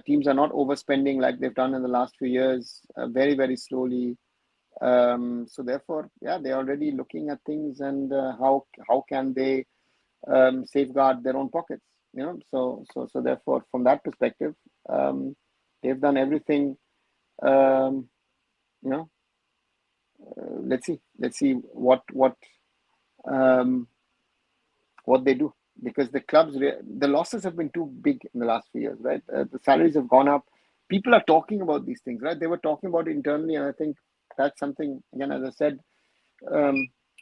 Teams are not overspending like they've done in the last few years, very, very slowly. So therefore, yeah, they're already looking at things and how can they safeguard their own pockets. So therefore, from that perspective, they've done everything. Um, you know, let's see um, what they do, because the losses have been too big in the last few years, right? The salaries have gone up. People are talking about these things, right? They were talking about it internally, and I think that's something, again, as I said,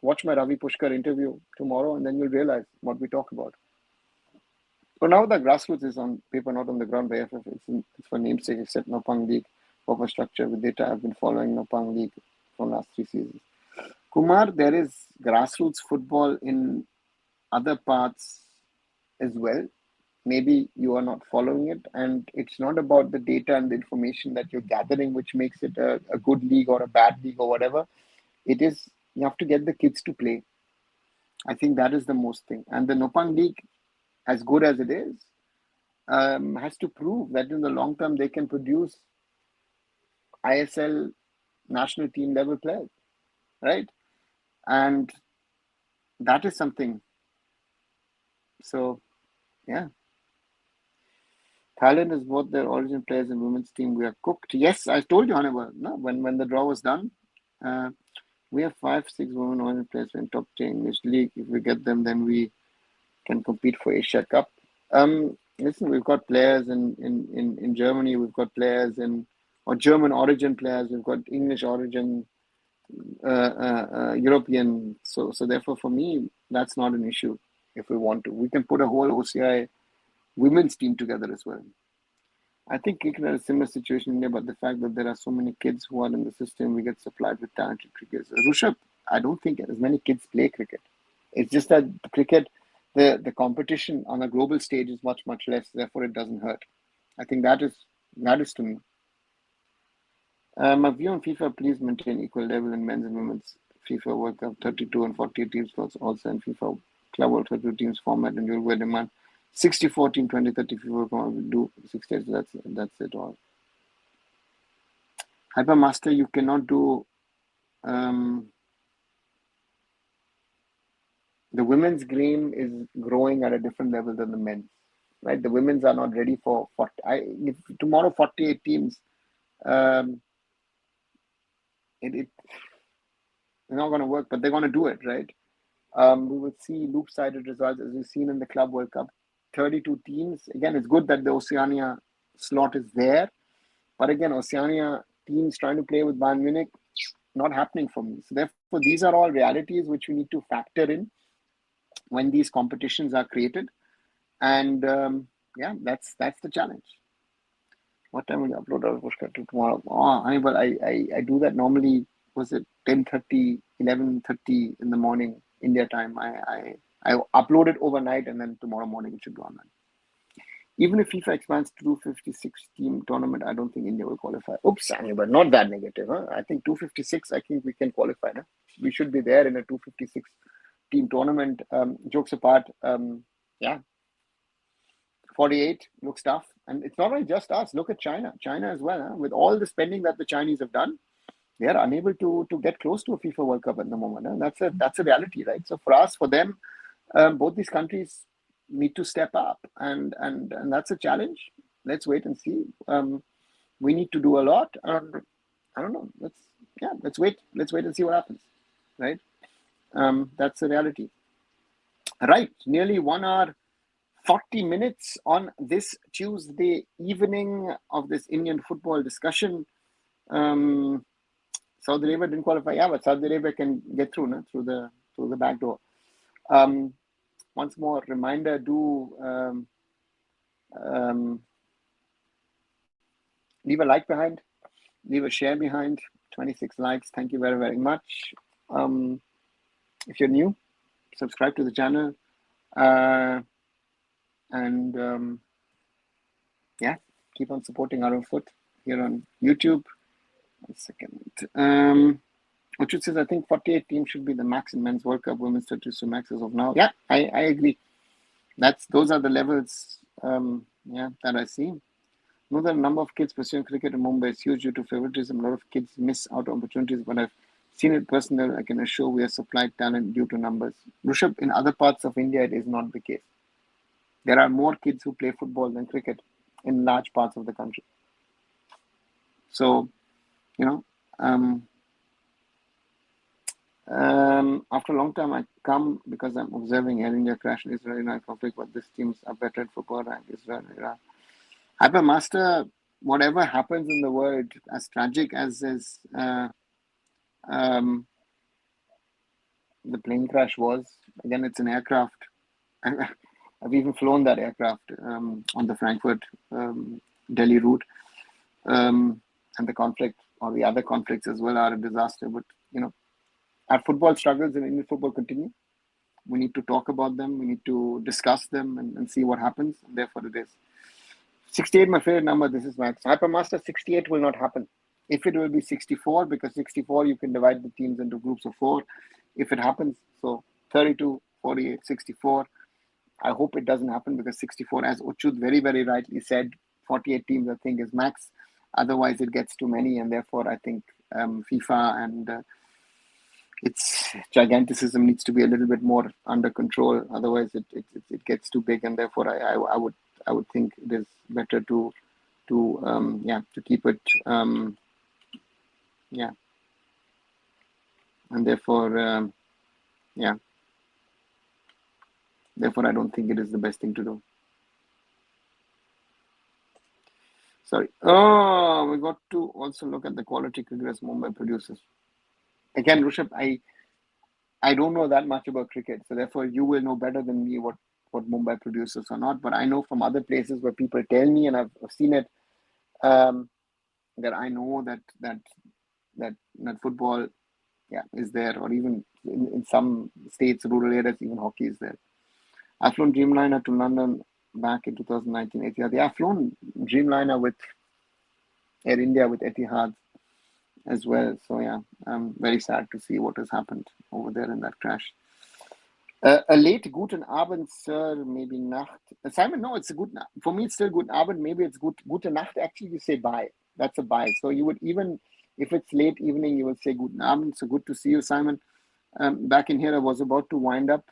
watch my Ravi Pushkar interview tomorrow, and then you'll realize what we talk about. So now the grassroots is on paper, not on the ground by AIFF. It's for namesake, except Nopang League, proper structure with data. I've been following Nopang League for the last 3 seasons. Kumar, there is grassroots football in other parts as well. Maybe you are not following it, and it's not about the data and the information that you're gathering, which makes it a good league or a bad league or whatever. It is, you have to get the kids to play. I think that is the most thing. And the Nopang League, as good as it is, has to prove that in the long term they can produce ISL national team level players, right? And that is something. So, yeah. Thailand has both their origin players and women's team. We are cooked. Yes, I told you, Hannibal, no? When the draw was done, we have 5, 6 women origin players in top 10 English league. If we get them, then we can compete for Asia Cup. Listen, we've got players in Germany. We've got players or German origin players. We've got English origin, European. So therefore, for me, that's not an issue. If we want to, we can put a whole OCI women's team together as well. I think cricket is a similar situation in India, but the fact that there are so many kids who are in the system, we get supplied with talented cricketers. Rishabh, I don't think as many kids play cricket. It's just that cricket, the competition on a global stage is much, much less. Therefore, it doesn't hurt. I think that is to me. My view on FIFA, please maintain equal level in men's and women's FIFA World Cup 32 and 48 teams also in FIFA Club World 32 teams format, and you'll demand 64 team 2030 FIFA World Cup will do 6 days. That's it all. Hypermaster, you cannot do the women's game is growing at a different level than the men's, right? The women's are not ready for 40. If tomorrow 48 teams, it's not going to work, but they're going to do it, right? We will see loop-sided results as we've seen in the Club World Cup. 32 teams. Again, it's good that the Oceania slot is there, but again, Oceania teams trying to play with Bayern Munich, not happening for me. So therefore, these are all realities which we need to factor in when these competitions are created. And yeah, that's the challenge. What time will you upload our Pushkar to tomorrow? Oh, Hannibal, I do that normally. Was it 10:30, 11:30 in the morning India time? I upload it overnight, and then tomorrow morning it should go online. Even if FIFA expands to 256 team tournament, I don't think India will qualify. Oops, Hannibal, not that negative. Huh? I think 256. I think we can qualify. No? We should be there in a 256 team tournament. Jokes apart, yeah. 48 looks tough. And it's not only just us. Look at China. China as well. Huh? With all the spending that the Chinese have done, they are unable to get close to a FIFA World Cup at the moment. Huh? That's a reality, right? So for us, for them, both these countries need to step up. And that's a challenge. Let's wait and see. We need to do a lot. I don't know. Let's wait. Let's wait and see what happens. Right? That's the reality. Right. Nearly 1 hour 40 minutes on this Tuesday evening of this Indian football discussion. Saudi Arabia didn't qualify. Yeah, but Saudi Arabia can get through, no? through the back door. Once more, reminder, do leave a like behind, leave a share behind. 26 likes. Thank you very, very much. If you're new, subscribe to the channel. And yeah, keep on supporting Arun Foot here on YouTube. 1 second. Uchit says, I think 48 teams should be the max in men's World Cup, women's 32 max as of now. Yeah, I agree. Those are the levels that I see. Know that the number of kids pursuing cricket in Mumbai is huge due to favoritism. A lot of kids miss out on opportunities, but I've seen it personally. I can assure we are supplied talent due to numbers. Rushabh, in other parts of India, it is not the case. There are more kids who play football than cricket in large parts of the country. So, after a long time, I come because I'm observing Air India crash in Israel conflict, but these teams are better at football than Israel, Iran. Hypermaster, whatever happens in the world, as tragic as is the plane crash was, again, it's an aircraft. I've even flown that aircraft on the Frankfurt Delhi route, and the conflict or the other conflicts as well are a disaster. But our football struggles in Indian football continue. We need to talk about them. We need to discuss them and see what happens. And therefore, it is 68. My favorite number. This is Max Hypermaster. 68 will not happen. If it will be 64, because 64 you can divide the teams into groups of 4. If it happens, so 32, 48, 64. I hope it doesn't happen because 64, as Uchud very, very rightly said, 48 teams I think is max. Otherwise, it gets too many, and therefore I think FIFA and its giganticism needs to be a little bit more under control. Otherwise, it gets too big, and therefore I would think it is better to keep it and therefore Therefore, I don't think it is the best thing to do. Sorry. Oh, we got to also look at the quality cricketers Mumbai produces. Again, Rushabh, I don't know that much about cricket, so therefore you will know better than me what Mumbai produces or not. But I know from other places where people tell me, and I've seen it, that I know that football, is there, or even in some states, rural areas, even hockey is there. I've flown Dreamliner to London back in 2019, Etihad. Yeah, I've flown Dreamliner with Air India, with Etihad as well. So yeah, I'm very sad to see what has happened over there in that crash. A late Guten Abend, sir, maybe Nacht. Simon, no, it's a good, for me it's still Guten Abend, maybe it's Gute Nacht. Actually, you say bye. That's a bye. So you would, even if it's late evening, you would say Guten Abend. So good to see you, Simon. Back in here, I was about to wind up.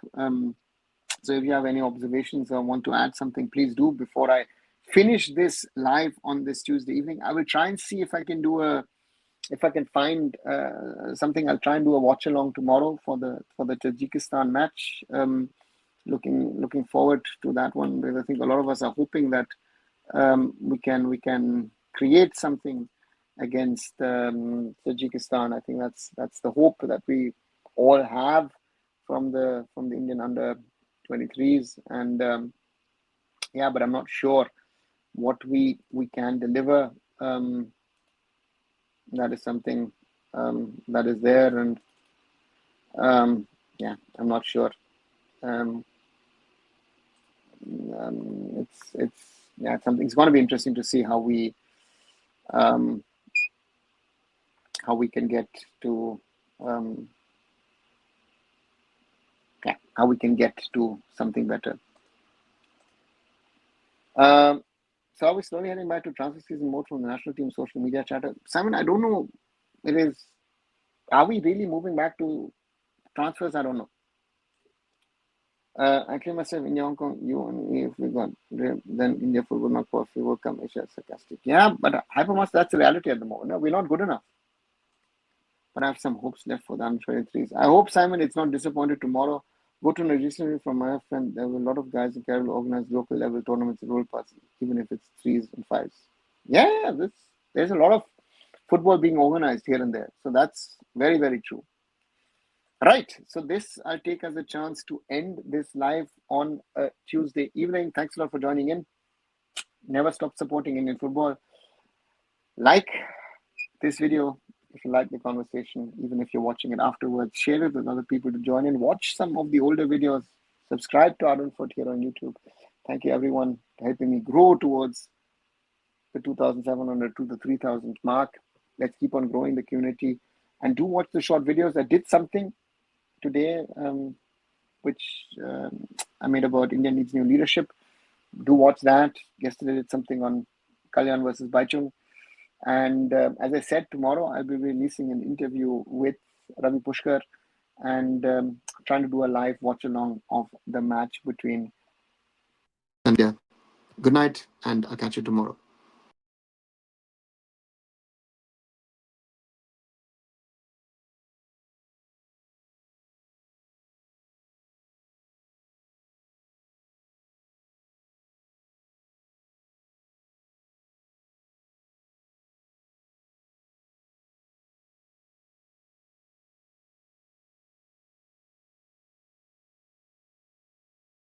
So if you have any observations or want to add something, please do before I finish this live on this Tuesday evening. I will try and see if I can find something. I'll try and do a watch along tomorrow for the Tajikistan match. Looking forward to that one, because I think a lot of us are hoping that we can create something against Tajikistan. I think that's the hope that we all have from the Indian under 23s, and but I'm not sure what we can deliver. That is something that is there, and I'm not sure. It's something. It's going to be interesting to see how we can get to how we can get to something better. So are we slowly heading back to transfer season mode from the national team social media chatter? Simon, I don't know. Are we really moving back to transfers? I don't know. I claim myself India, Hong Kong, you and me, if we got then India football not perfect, will come Asia sarcastic. Yeah, but Hypermaster, that's the reality at the moment. No, we're not good enough. But I have some hopes left for the under-23s. I hope, Simon, it's not disappointed tomorrow. Go to registration from my friend. There were a lot of guys in Kerala organize local level tournaments and role passes, even if it's 3s and 5s. Yeah, there's a lot of football being organized here and there. So that's very, very true. Right. So this I'll take as a chance to end this live on a Tuesday evening. Thanks a lot for joining in. Never stop supporting Indian football. Like this video, if you like the conversation, even if you're watching it afterwards, share it with other people to join in. Watch some of the older videos. Subscribe to Arun Foot here on YouTube. Thank you, everyone, for helping me grow towards the 2,700 to the 3,000 mark. Let's keep on growing the community, and do watch the short videos. I did something today, which I made about India needs new leadership. Do watch that. Yesterday did something on Kalyan versus Baichung. And as I said, tomorrow I'll be releasing an interview with Ravi Pushkar and trying to do a live watch along of the match between India. Good night, and I'll catch you tomorrow.